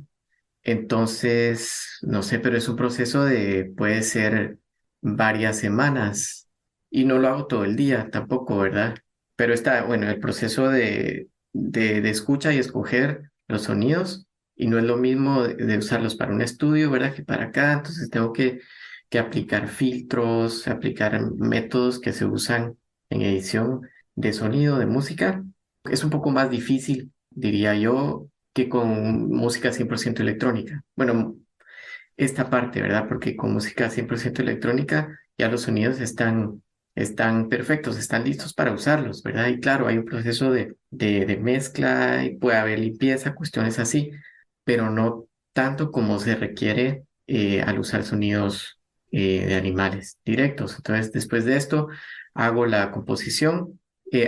Entonces, no sé, pero es un proceso de, puede ser varias semanas y no lo hago todo el día tampoco, ¿verdad? Pero está, bueno, el proceso de escucha y escoger los sonidos y no es lo mismo de usarlos para un estudio, ¿verdad? Que para acá, entonces tengo que aplicar filtros, aplicar métodos que se usan en edición de sonido, de música. Es un poco más difícil, diría yo, que con música 100% electrónica. Bueno, esta parte, ¿verdad? Porque con música 100% electrónica ya los sonidos están perfectos, están listos para usarlos, ¿verdad? Y claro, hay un proceso de mezcla y puede haber limpieza, cuestiones así, pero no tanto como se requiere al usar sonidos de animales directos. Entonces, después de esto, hago la composición,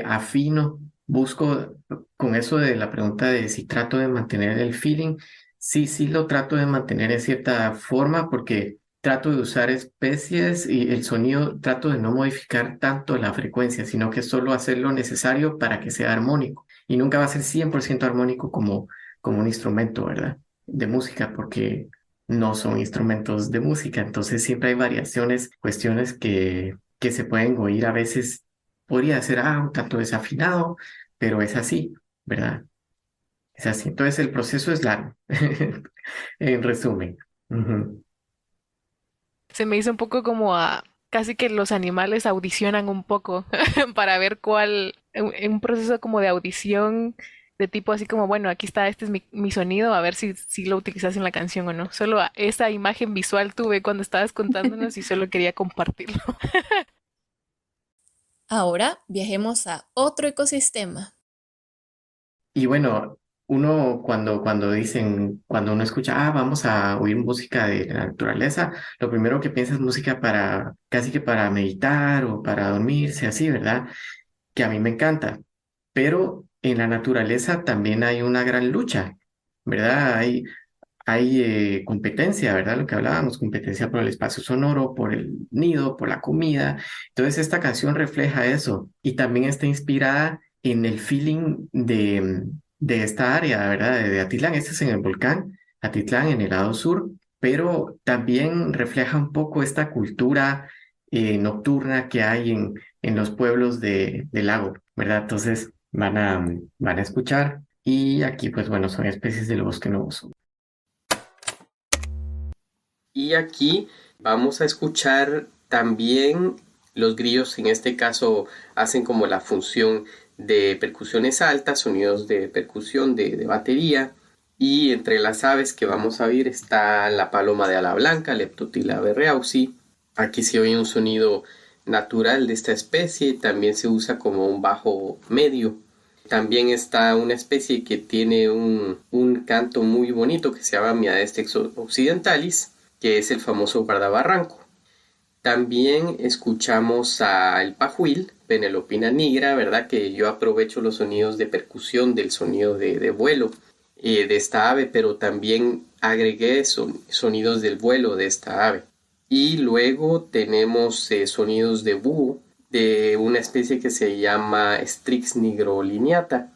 afino, busco con eso de la pregunta de si trato de mantener el feeling. Sí, sí lo trato de mantener en cierta forma porque trato de usar especies y el sonido trato de no modificar tanto la frecuencia, sino que solo hacer lo necesario para que sea armónico. Y nunca va a ser 100% armónico como un instrumento, ¿verdad? De música, porque no son instrumentos de música. Entonces siempre hay variaciones, cuestiones que se pueden oír a veces. Podría ser, un tanto desafinado, pero es así, ¿verdad? Es así. Entonces el proceso es largo, en resumen. Ujú. Se me hizo un poco como a casi que los animales audicionan un poco para ver cuál, en un proceso como de audición de tipo así como, bueno, aquí está, este es mi sonido, a ver si lo utilizas en la canción o no. Solo esa imagen visual tuve cuando estabas contándonos y solo quería compartirlo. Ahora viajemos a otro ecosistema. Y bueno, uno cuando uno escucha, vamos a oír música de la naturaleza, lo primero que piensa es música para, casi que para meditar o para dormirse, así, ¿verdad? Que a mí me encanta. Pero en la naturaleza también hay una gran lucha, ¿verdad? Hay competencia, ¿verdad? Lo que hablábamos, competencia por el espacio sonoro, por el nido, por la comida. Entonces esta canción refleja eso y también está inspirada en el feeling de esta área, ¿verdad? De Atitlán. Este es en el volcán Atitlán, en el lado sur, pero también refleja un poco esta cultura nocturna que hay en los pueblos del lago, ¿verdad? Entonces van a escuchar y aquí, pues bueno, son especies del bosque nuboso. Y aquí vamos a escuchar también los grillos, en este caso hacen como la función de percusiones altas, sonidos de percusión de batería. Y entre las aves que vamos a oír está la paloma de ala blanca, Leptotila berreauxi. Aquí se oye un sonido natural de esta especie, también se usa como un bajo medio. También está una especie que tiene un canto muy bonito que se llama Miadestex occidentalis, que es el famoso guardabarranco. También escuchamos al pajuil, Penelopina nigra, ¿verdad? Que yo aprovecho los sonidos de percusión del sonido de vuelo de esta ave, pero también agregué sonidos del vuelo de esta ave. Y luego tenemos sonidos de búho, de una especie que se llama Strix nigrolineata.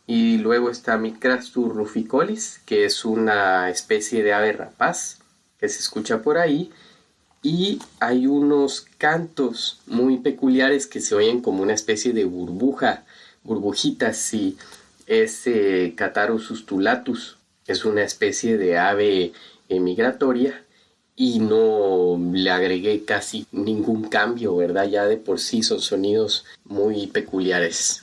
Y luego está Micrastur ruficolis, que es una especie de ave rapaz que se escucha por ahí. Y hay unos cantos muy peculiares que se oyen como una especie de burbujitas, y es Catarus ustulatus, es una especie de ave migratoria y no le agregué casi ningún cambio, ¿verdad? Ya de por sí son sonidos muy peculiares.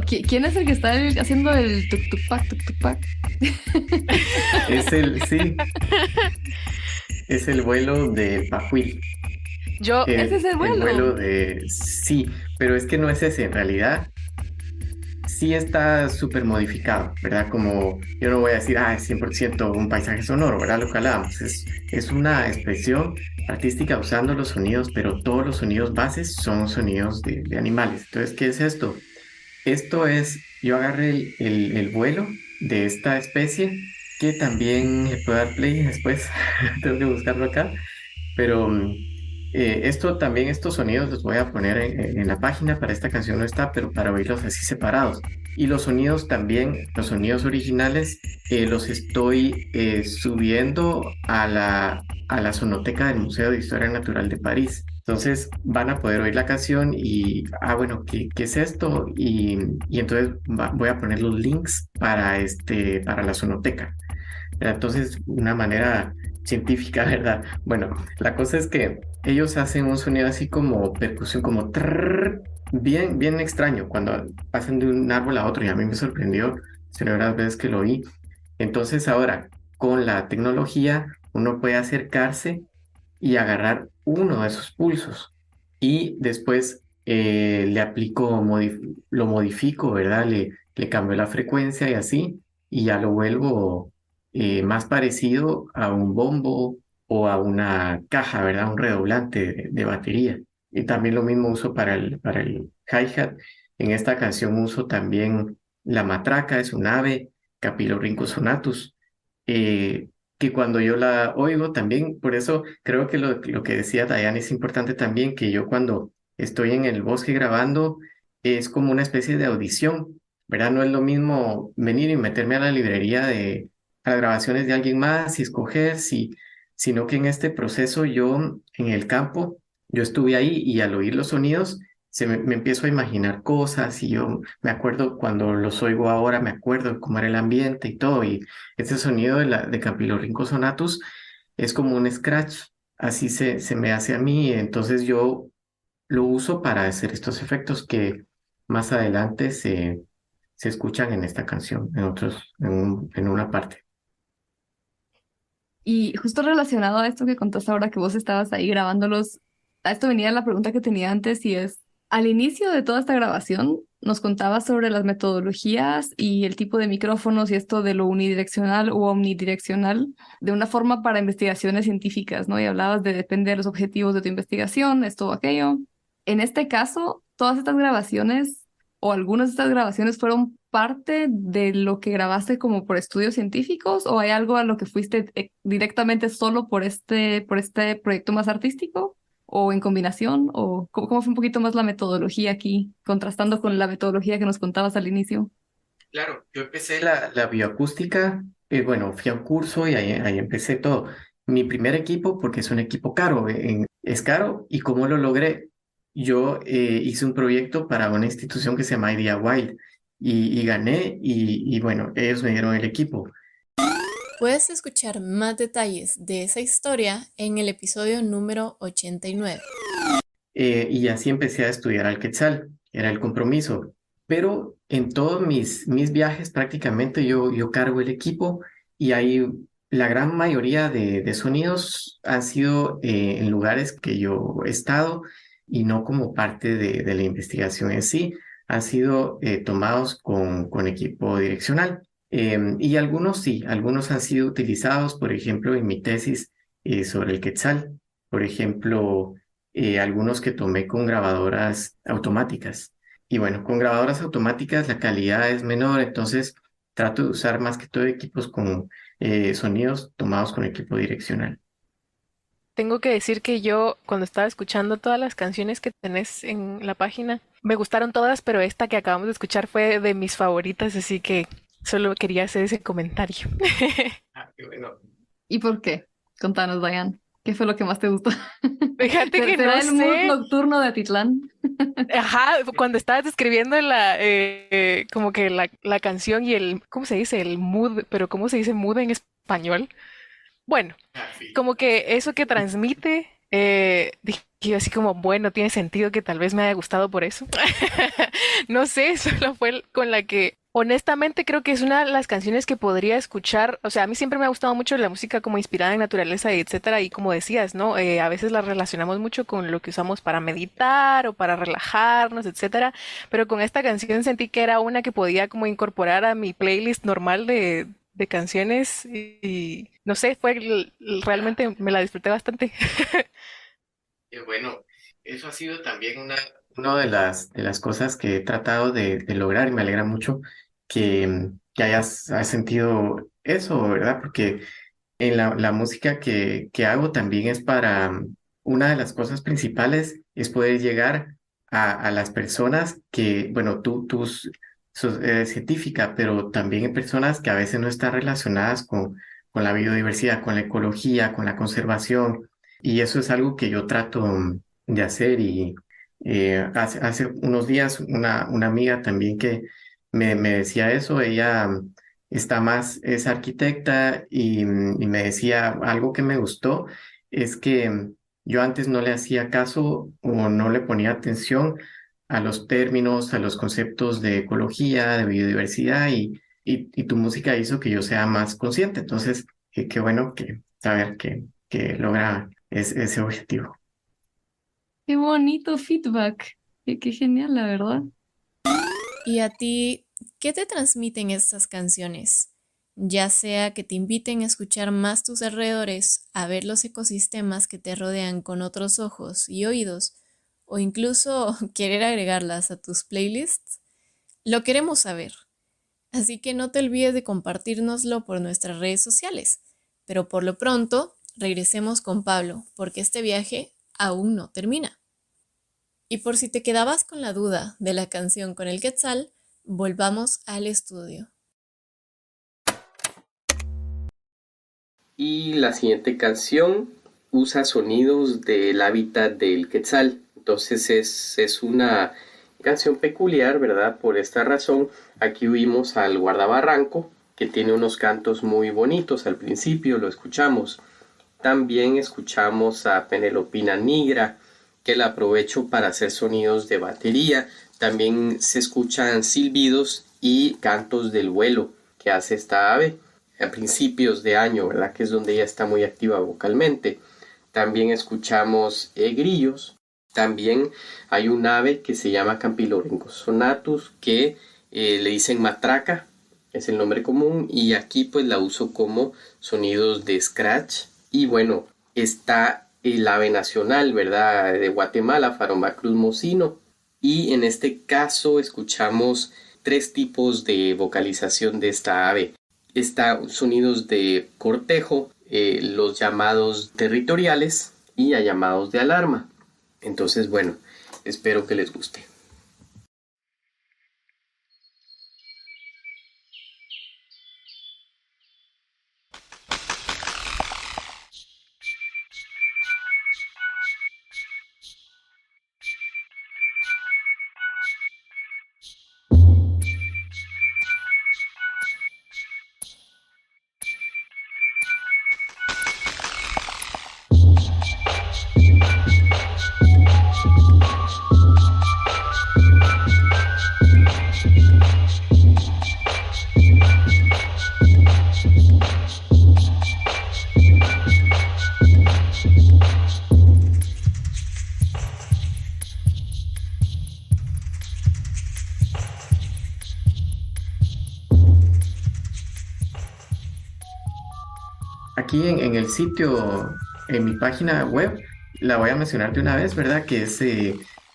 ¿Quién es el que está haciendo el tuk tuk pac? Sí, es el vuelo de Pajuil. Yo, Ese es el El vuelo. vuelo de... Sí, pero es que no es ese. En realidad, sí está súper modificado, ¿verdad? Como yo no voy a decir, es 100% un paisaje sonoro, ¿verdad? Lo que hablábamos. Es una expresión artística usando los sonidos, pero todos los sonidos bases son sonidos de animales. Entonces, ¿qué es esto? Esto es, yo agarré el vuelo de esta especie, que también le puedo dar play después, tengo que buscarlo acá, pero esto también, estos sonidos los voy a poner en la página. Para esta canción no está, pero para oírlos así separados. Y los sonidos también, los sonidos originales, los estoy subiendo a la Sonoteca del Museo de Historia Natural de París. Entonces van a poder oír la canción y, bueno, ¿qué es esto? Y entonces voy a poner los links para la Sonoteca. Entonces, una manera científica, ¿verdad? Bueno, la cosa es que ellos hacen un sonido así como percusión, como trrr, bien, bien extraño cuando pasan de un árbol a otro, y a mí me sorprendió las primeras veces que lo oí. Entonces, ahora, con la tecnología, uno puede acercarse y agarrar uno de esos pulsos y después le aplico, lo modifico, ¿verdad? Le cambio la frecuencia y así, y ya lo vuelvo más parecido a un bombo o a una caja, ¿verdad? Un redoblante de batería. Y también lo mismo uso para el hi-hat. En esta canción uso también la matraca, es un ave, Capilorhynchus sonatus, eh, que cuando yo la oigo también, por eso creo que lo que decía Diane es importante también, que yo cuando estoy en el bosque grabando es como una especie de audición, ¿verdad? No es lo mismo venir y meterme a la librería a las grabaciones de alguien más y escoger, sino que en este proceso yo, en el campo, yo estuve ahí y al oír los sonidos, me empiezo a imaginar cosas y yo me acuerdo cuando los oigo ahora, me acuerdo de cómo era el ambiente y todo, y ese sonido de Capilorhynchus sonatus es como un scratch, así se me hace a mí, entonces yo lo uso para hacer estos efectos que más adelante se escuchan en esta canción, en una parte. Y justo relacionado a esto que contaste ahora que vos estabas ahí grabándolos, a esto venía la pregunta que tenía antes y es, al inicio de toda esta grabación nos contabas sobre las metodologías y el tipo de micrófonos y esto de lo unidireccional o omnidireccional de una forma para investigaciones científicas, ¿no? Y hablabas de depende de los objetivos de tu investigación, esto o aquello. En este caso, todas estas grabaciones o algunas de estas grabaciones fueron parte de lo que grabaste como por estudios científicos o hay algo a lo que fuiste directamente solo por este proyecto más artístico o en combinación o cómo fue un poquito más la metodología aquí, contrastando con la metodología que nos contabas al inicio? Claro, yo empecé la bioacústica, bueno, fui a un curso y ahí empecé todo. Mi primer equipo, porque es un equipo caro, es caro, y cómo lo logré. Yo hice un proyecto para una institución que se llama Idea Wild y gané y bueno, ellos me dieron el equipo. Puedes escuchar más detalles de esa historia en el episodio número 89. Y así empecé a estudiar al Quetzal, era el compromiso. Pero en todos mis viajes prácticamente yo cargo el equipo y ahí la gran mayoría de sonidos han sido en lugares que yo he estado y no como parte de la investigación en sí, han sido tomados con equipo direccional. Y algunos sí, algunos han sido utilizados, por ejemplo, en mi tesis sobre el Quetzal, por ejemplo, algunos que tomé con grabadoras automáticas. Y bueno, con grabadoras automáticas la calidad es menor, entonces trato de usar más que todo equipos con sonidos tomados con equipo direccional. tengo que decir que yo, cuando estaba escuchando todas las canciones que tenés en la página, me gustaron todas, pero esta que acabamos de escuchar fue de mis favoritas, así que solo quería hacer ese comentario. Qué bueno. ¿Y por qué? Contanos, Diane. ¿Qué fue lo que más te gustó? Fíjate que ¿Será no el mood sé. nocturno de Atitlán? Ajá, cuando estabas describiendo como que la canción y ¿cómo se dice? El mood, pero ¿cómo se dice mood en español? Bueno, como que eso que transmite Dije yo así como, bueno, tiene sentido que tal vez me haya gustado por eso. No sé, solo fue con la que honestamente creo que es una de las canciones que podría escuchar. O sea, a mí siempre me ha gustado mucho la música como inspirada en naturaleza y etcétera. Y como decías, ¿no? A veces la relacionamos mucho con lo que usamos para meditar o para relajarnos, etcétera. Pero con esta canción sentí que era una que podía como incorporar a mi playlist normal de canciones y no sé, realmente me la disfruté bastante. Bueno, eso ha sido también una de las cosas que he tratado de lograr y me alegra mucho que has sentido eso, ¿verdad? Porque en la música que hago también es para, una de las cosas principales es poder llegar a las personas que, bueno, sos científica, pero también hay personas que a veces no están relacionadas con la biodiversidad, con la ecología, con la conservación, y eso es algo que yo trato de hacer y hace unos días una amiga también que me decía eso, ella es arquitecta y me decía algo que me gustó, es que yo antes no le hacía caso o no le ponía atención a los términos, a los conceptos de ecología, de biodiversidad y tu música hizo que yo sea más consciente. Entonces, qué bueno que saber que logra ese objetivo. Qué bonito feedback. Qué genial, la verdad. ¿Y a ti qué te transmiten estas canciones? Ya sea que te inviten a escuchar más tus alrededores, a ver los ecosistemas que te rodean con otros ojos y oídos, o incluso querer agregarlas a tus playlists, lo queremos saber. Así que no te olvides de compartírnoslo por nuestras redes sociales. Pero por lo pronto, regresemos con Pablo, porque este viaje aún no termina. Y por si te quedabas con la duda de la canción con el Quetzal, volvamos al estudio. Y la siguiente canción usa sonidos del hábitat del quetzal. Entonces es una canción peculiar, ¿verdad? Por esta razón, aquí oímos al guardabarranco, que tiene unos cantos muy bonitos. Al principio lo escuchamos. También escuchamos a Penelopina nigra, que la aprovecho para hacer sonidos de batería. También se escuchan silbidos y cantos del vuelo que hace esta ave a principios de año, ¿verdad? Que es donde ella está muy activa vocalmente. También escuchamos grillos. También hay un ave que se llama Campylorhynchus sonatus, que le dicen matraca, es el nombre común, y aquí pues la uso como sonidos de scratch. Y bueno, está el ave nacional, ¿verdad? De Guatemala, Faromacruz mocino. Y en este caso escuchamos tres tipos de vocalización de esta ave. Está sonidos de cortejo, los llamados territoriales y a llamados de alarma. Entonces, bueno, espero que les guste. Aquí en el sitio, en mi página web, la voy a mencionar de una vez, ¿verdad? Que es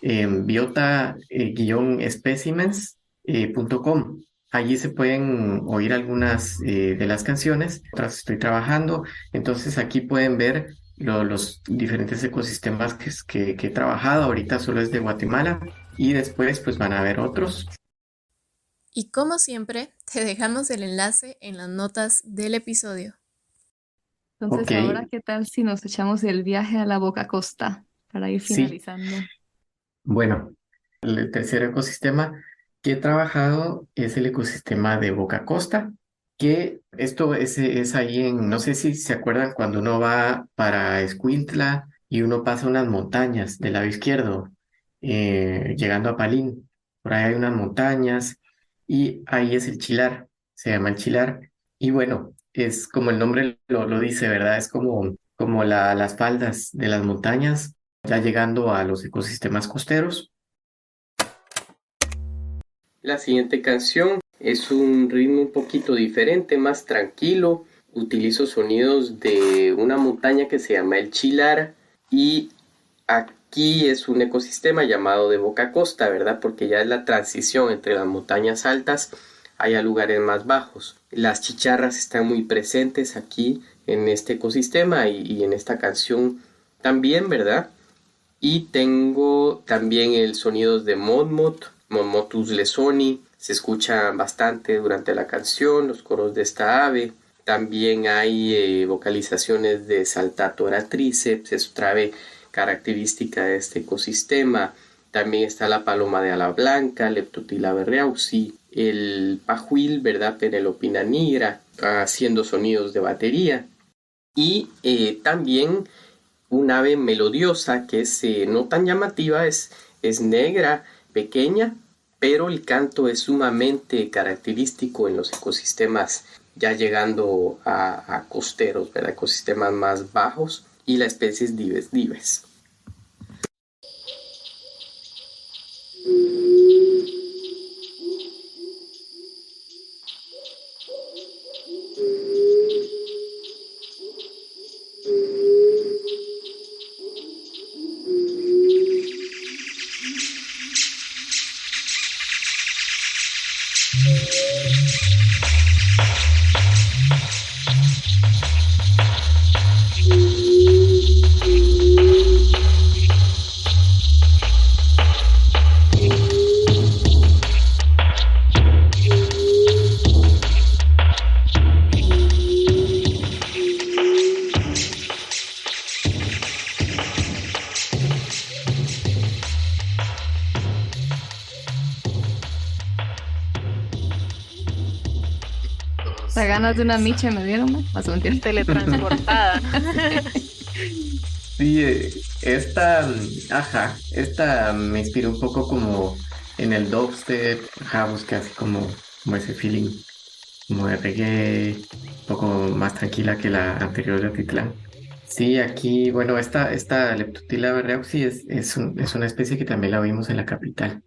biota-specimens.com. Allí se pueden oír algunas de las canciones, otras estoy trabajando. Entonces aquí pueden ver los diferentes ecosistemas que he trabajado. Ahorita solo es de Guatemala y después pues van a ver otros. Y como siempre, te dejamos el enlace en las notas del episodio. Entonces, Ok, ahora, ¿qué tal si nos echamos el viaje a la Boca Costa para ir sí. finalizando? Bueno, el tercer ecosistema que he trabajado es el ecosistema de Boca Costa, que esto es ahí no sé si se acuerdan cuando uno va para Escuintla y uno pasa unas montañas del lado izquierdo, llegando a Palín. Por ahí hay unas montañas y ahí es el Chilar, se llama el Chilar. Y bueno, es como el nombre lo dice, ¿verdad? Es como las faldas de las montañas, ya llegando a los ecosistemas costeros. La siguiente canción es un ritmo un poquito diferente, más tranquilo. Utilizo sonidos de una montaña que se llama el Chilar y aquí es un ecosistema llamado de Boca Costa, ¿verdad? Porque ya es la transición entre las montañas altas a lugares más bajos. Las chicharras están muy presentes aquí en este ecosistema y en esta canción también, ¿verdad? Y tengo también el sonidos de Monmotus lesoni, se escucha bastante durante la canción, los coros de esta ave. También hay vocalizaciones de Saltatora triceps, es otra ave característica de este ecosistema. También está la paloma de ala blanca, Leptotila berreauxi, el pajuil, ¿verdad? Penelopina nigra, haciendo sonidos de batería. Y también un ave melodiosa que es no tan llamativa, es negra, pequeña, pero el canto es sumamente característico en los ecosistemas ya llegando a costeros, ¿verdad? Ecosistemas más bajos, y la especie es Dives dives. Las ganas de una micha me dieron, ¿no? Más o menos. Teletransportada. Sí, esta me inspiró un poco como en el dubstep, busqué así como ese feeling, como de reggae, un poco más tranquila que la anterior de Atitlán. Sí, aquí, bueno, esta Leptotila berreauxi es una especie que también la vimos en la capital,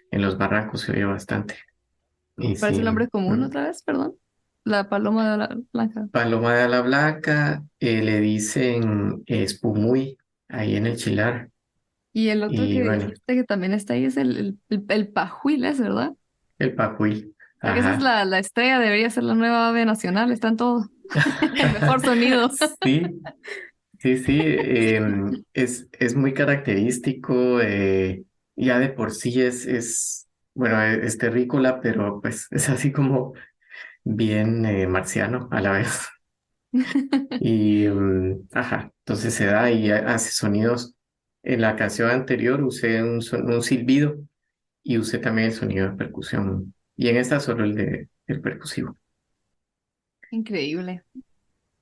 en los barrancos se oye bastante. Y ¿Cuál es sí, el nombre común otra vez? Perdón. La paloma de la blanca. paloma de ala blanca, le dicen espumuy ahí en el Chilar. Y el otro Y que bueno, dijiste que también está ahí es el pajuil, ¿es verdad? el pacuil. Creo que esa es Ajá. la estrella, debería ser la nueva ave nacional, está en todo. El mejor sonido. Sí, sí, es muy característico. Ya de por sí bueno, es terrícola, pero pues es así como bien marciano a la vez. Y, entonces se da y hace sonidos. En la canción anterior usé un silbido y usé también el sonido de percusión. Y en esta solo el percusivo. Increíble.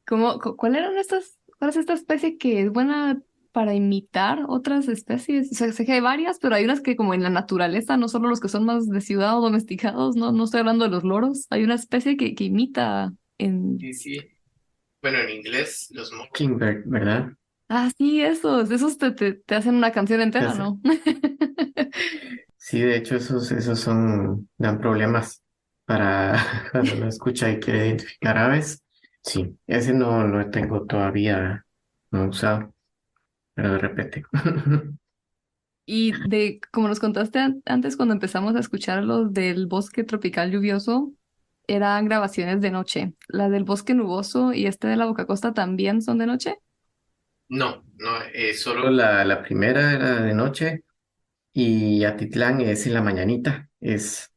¿Cuál es esta especie que es buena para imitar otras especies? O sea, sé que hay varias, pero hay unas que como en la naturaleza, no solo los que son más de ciudad o domesticados, no estoy hablando de los loros. Hay una especie que imita en... Sí, sí. Bueno, en inglés, los mockingbird, ¿verdad? Ah, sí, esos te hacen una canción entera, Ese. ¿no? Sí, de hecho, esos dan problemas para cuando uno escucha y quiere identificar aves. Sí, ese no lo tengo todavía, no he usado, pero de repente. Y como nos contaste antes cuando empezamos a escuchar los del bosque tropical lluvioso, eran grabaciones de noche. La del bosque nuboso y este de la Boca Costa también son de noche. No, solo la primera era de noche y Atitlán es en la mañanita, es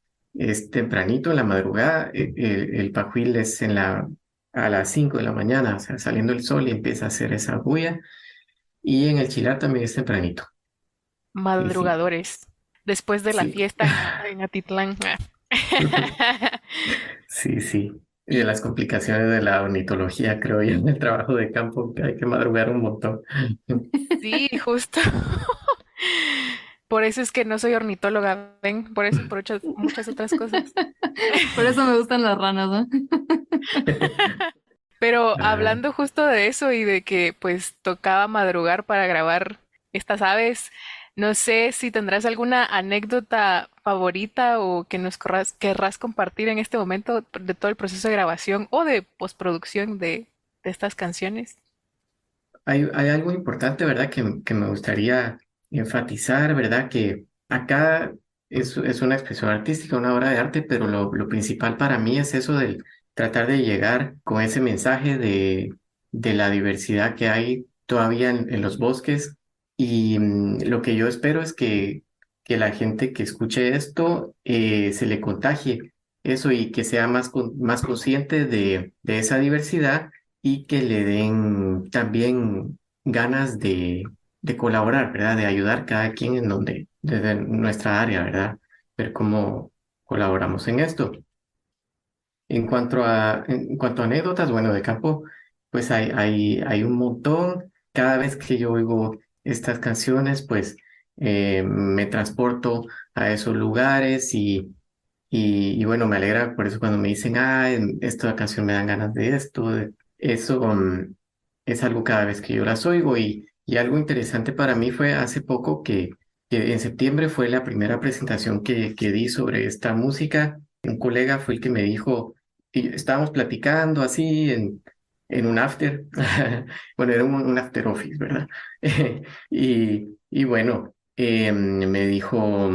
tempranito en la madrugada, el Pajuil es a las 5 de la mañana, o sea, saliendo el sol y empieza a hacer esa bulla, y en el Chilar también es tempranito, sí, sí, Madrugadores. Después de la sí, fiesta en Atitlán. sí, sí. y de las complicaciones de la ornitología, creo yo, en el trabajo de campo, que hay que madrugar un montón. Sí, justo. Por eso es que no soy ornitóloga, ven, por eso y por muchas otras cosas. Por eso me gustan las ranas, ¿no? Pero Ah, hablando justo de eso y de que pues tocaba madrugar para grabar estas aves, no sé si tendrás alguna anécdota favorita o que querrás compartir en este momento de todo el proceso de grabación o de postproducción de estas canciones. hay algo importante, ¿verdad? Que me gustaría enfatizar, ¿verdad? Que acá es una expresión artística, una obra de arte, pero lo principal para mí es eso del tratar de llegar con ese mensaje de la diversidad que hay todavía en los bosques. Y lo que yo espero es que la gente que escuche esto se le contagie eso y que sea más consciente de esa diversidad y que le den también ganas de colaborar, ¿verdad? De ayudar cada quien en donde, desde nuestra área, ¿verdad? Ver cómo colaboramos en esto. En cuanto a anécdotas, bueno, de campo, pues hay un montón. Cada vez que yo oigo estas canciones, pues me transporto a esos lugares y bueno, me alegra por eso cuando me dicen, en esta canción me dan ganas de esto, eso es algo cada vez que yo las oigo y algo interesante para mí fue hace poco que en septiembre fue la primera presentación que di sobre esta música. Un colega fue el que me dijo, y estábamos platicando así en un after, bueno, era un after office, ¿verdad? Y bueno, me dijo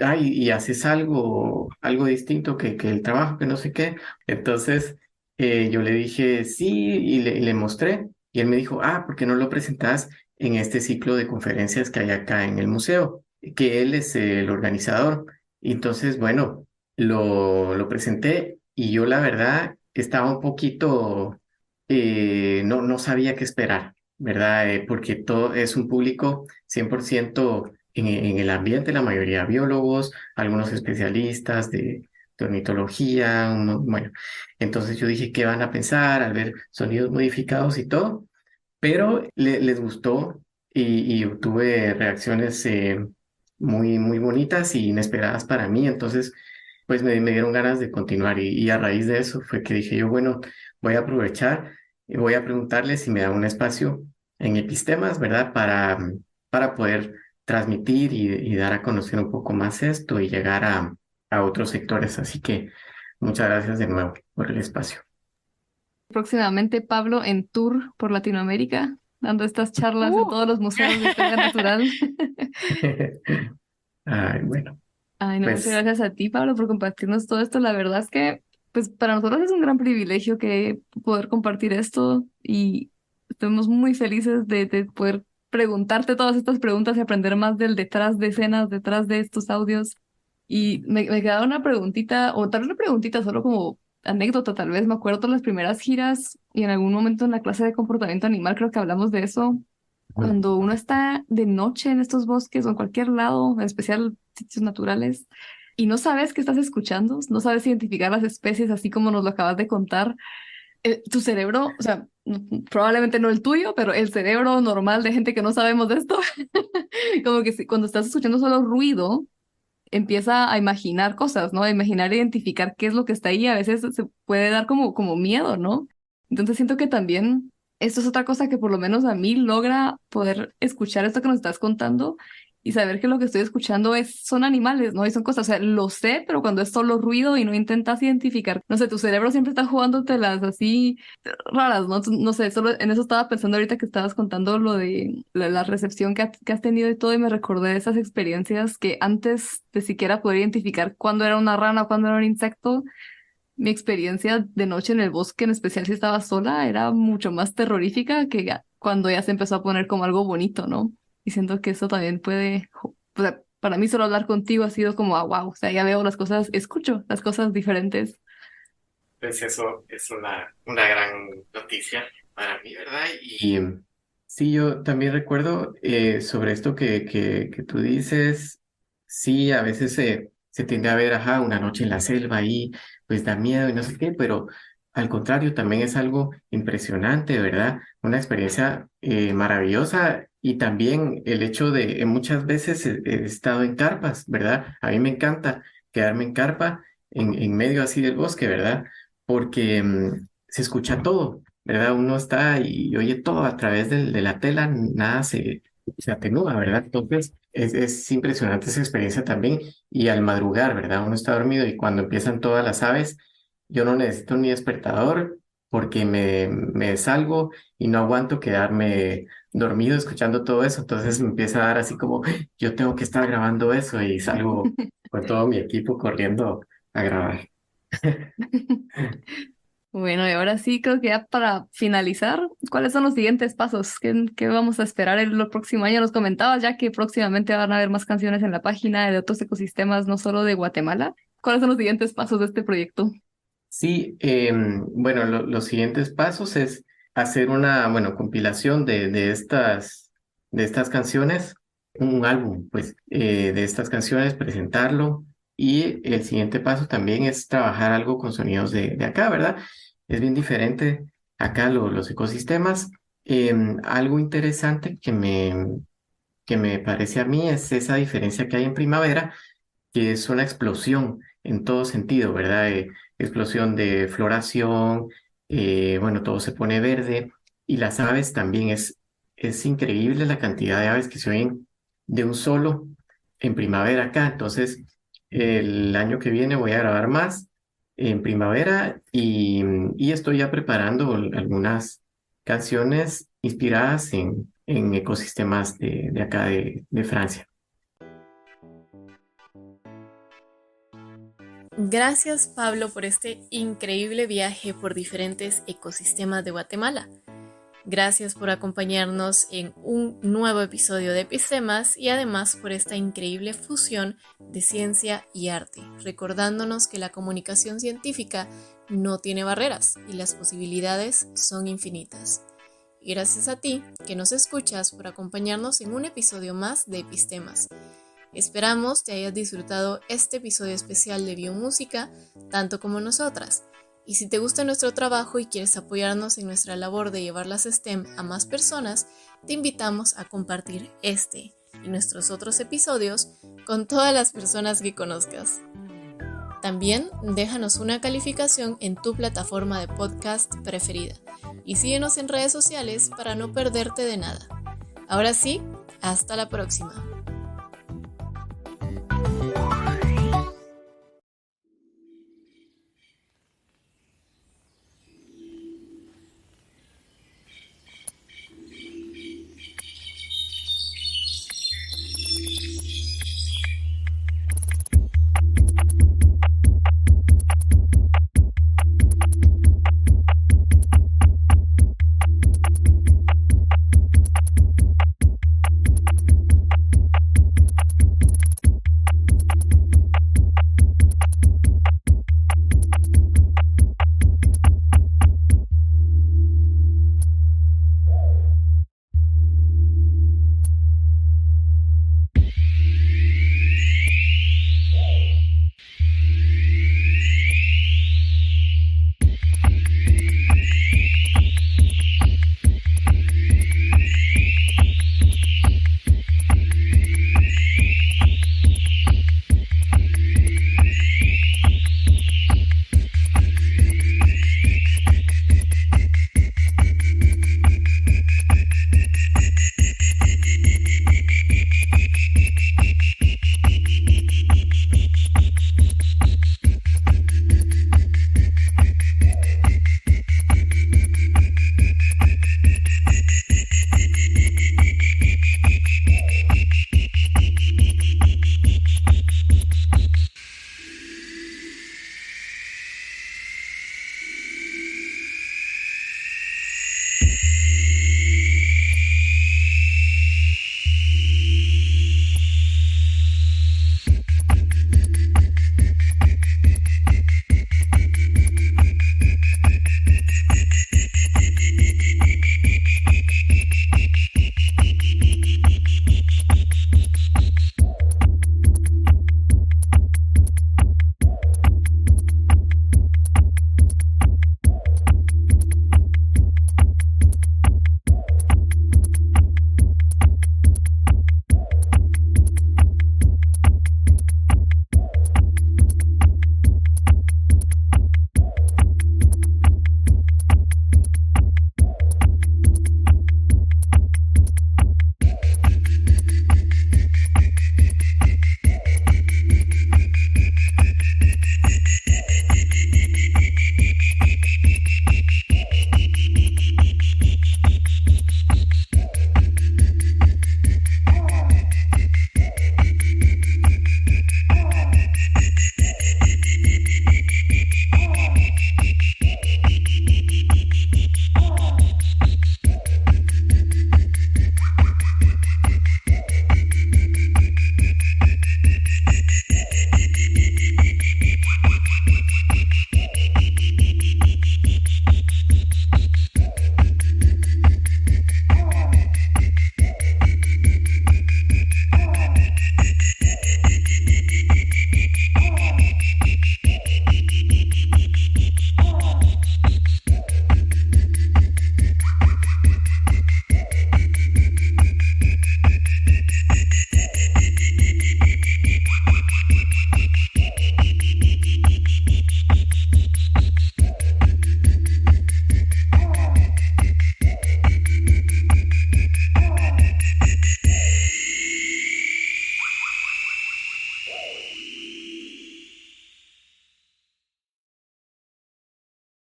ay, y haces algo distinto que el trabajo, que no sé qué. Entonces yo le dije sí y le mostré. Y él me dijo, ¿por qué no lo presentas en este ciclo de conferencias que hay acá en el museo? Que él es el organizador. Y entonces, bueno, lo presenté y yo la verdad estaba un poquito, no sabía qué esperar, ¿verdad? Porque todo es un público 100% en el ambiente, la mayoría biólogos, algunos especialistas de ornitología, bueno, entonces yo dije, ¿qué van a pensar al ver sonidos modificados y todo? Pero les gustó y obtuve reacciones muy bonitas y inesperadas para mí, entonces pues me dieron ganas de continuar y a raíz de eso fue que dije yo, bueno, voy a aprovechar y voy a preguntarles si me da un espacio en Epistemas, ¿verdad? Para poder transmitir y dar a conocer un poco más esto y llegar a otros sectores. Así que muchas gracias de nuevo por el espacio. Próximamente Pablo en tour por Latinoamérica, dando estas charlas en Uh. todos los museos de historia natural. Ay, bueno, Ay, no, muchas pues gracias a ti, Pablo, por compartirnos todo esto. La verdad es que, pues, para nosotros es un gran privilegio que poder compartir esto y estamos muy felices de poder preguntarte todas estas preguntas y aprender más del detrás de escenas, detrás de estos audios. Y me quedaba una preguntita, o tal vez una preguntita, solo como anécdota, tal vez. Me acuerdo las primeras giras y en algún momento en la clase de comportamiento animal creo que hablamos de eso. Cuando uno está de noche en estos bosques o en cualquier lado, en especial sitios naturales, y no sabes qué estás escuchando, no sabes identificar las especies así como nos lo acabas de contar, tu cerebro, o sea, probablemente no el tuyo, pero el cerebro normal de gente que no sabemos de esto, como que cuando estás escuchando solo ruido, empieza a imaginar cosas, ¿no? A imaginar, identificar qué es lo que está ahí, a veces se puede dar como miedo, ¿no? Entonces siento que también esto es otra cosa que por lo menos a mí logra poder escuchar esto que nos estás contando y saber que lo que estoy escuchando son animales, ¿no? Y son cosas, o sea, lo sé, pero cuando es solo ruido y no intentas identificar, no sé, tu cerebro siempre está jugándotelas así raras, ¿no? No sé, solo en eso estaba pensando ahorita que estabas contando lo de la recepción que has tenido y todo, y me recordé de esas experiencias que antes de siquiera poder identificar cuándo era una rana o cuándo era un insecto, mi experiencia de noche en el bosque, en especial si estaba sola, era mucho más terrorífica que cuando ya se empezó a poner como algo bonito, ¿no? Y siento que eso también puede, o sea, para mí solo hablar contigo ha sido como, wow, o sea, ya veo las cosas, escucho las cosas diferentes. pues eso es una gran noticia para mí, ¿verdad? Y sí, yo también recuerdo sobre esto que tú dices, sí, a veces se tiende a ver, ajá, una noche en la selva ahí, pues da miedo y no sé qué, pero al contrario, también es algo impresionante, ¿verdad? Una experiencia maravillosa y también el hecho de, muchas veces he estado en carpas, ¿verdad? A mí me encanta quedarme en carpa en medio así del bosque, ¿verdad? Porque se escucha todo, ¿verdad? Uno está y oye todo a través de la tela, nada se atenúa, ¿verdad? Entonces es impresionante esa experiencia también. Y al madrugar, ¿verdad? Uno está dormido y cuando empiezan todas las aves, yo no necesito ni despertador porque me salgo y no aguanto quedarme dormido escuchando todo eso. Entonces me empieza a dar así como, yo tengo que estar grabando eso y salgo con todo mi equipo corriendo a grabar. Bueno, y ahora sí, creo que ya para finalizar, ¿cuáles son los siguientes pasos? ¿Qué vamos a esperar el próximo año? Nos comentabas ya que próximamente van a haber más canciones en la página de otros ecosistemas, no solo de Guatemala. ¿Cuáles son los siguientes pasos de este proyecto? Sí, bueno, los siguientes pasos es hacer una, bueno, compilación de estas canciones, un álbum, pues, de estas canciones, presentarlo y el siguiente paso también es trabajar algo con sonidos de acá, ¿verdad? Es bien diferente acá los ecosistemas. Algo interesante que me parece a mí es esa diferencia que hay en primavera que es una explosión en todo sentido, ¿verdad? Explosión de floración, bueno, todo se pone verde y las aves también es increíble la cantidad de aves que se oyen de un solo en primavera acá. Entonces, el año que viene voy a grabar más en primavera y estoy ya preparando algunas canciones inspiradas en ecosistemas de acá de Francia. Gracias, Pablo, por este increíble viaje por diferentes ecosistemas de Guatemala. Gracias por acompañarnos en un nuevo episodio de Epistemas y además por esta increíble fusión de ciencia y arte, recordándonos que la comunicación científica no tiene barreras y las posibilidades son infinitas. Y gracias a ti, que nos escuchas, por acompañarnos en un episodio más de Epistemas. Esperamos te hayas disfrutado este episodio especial de Biomúsica, tanto como nosotras. Y si te gusta nuestro trabajo y quieres apoyarnos en nuestra labor de llevar las STEM a más personas, te invitamos a compartir este y nuestros otros episodios con todas las personas que conozcas. También déjanos una calificación en tu plataforma de podcast preferida y síguenos en redes sociales para no perderte de nada. Ahora sí, hasta la próxima.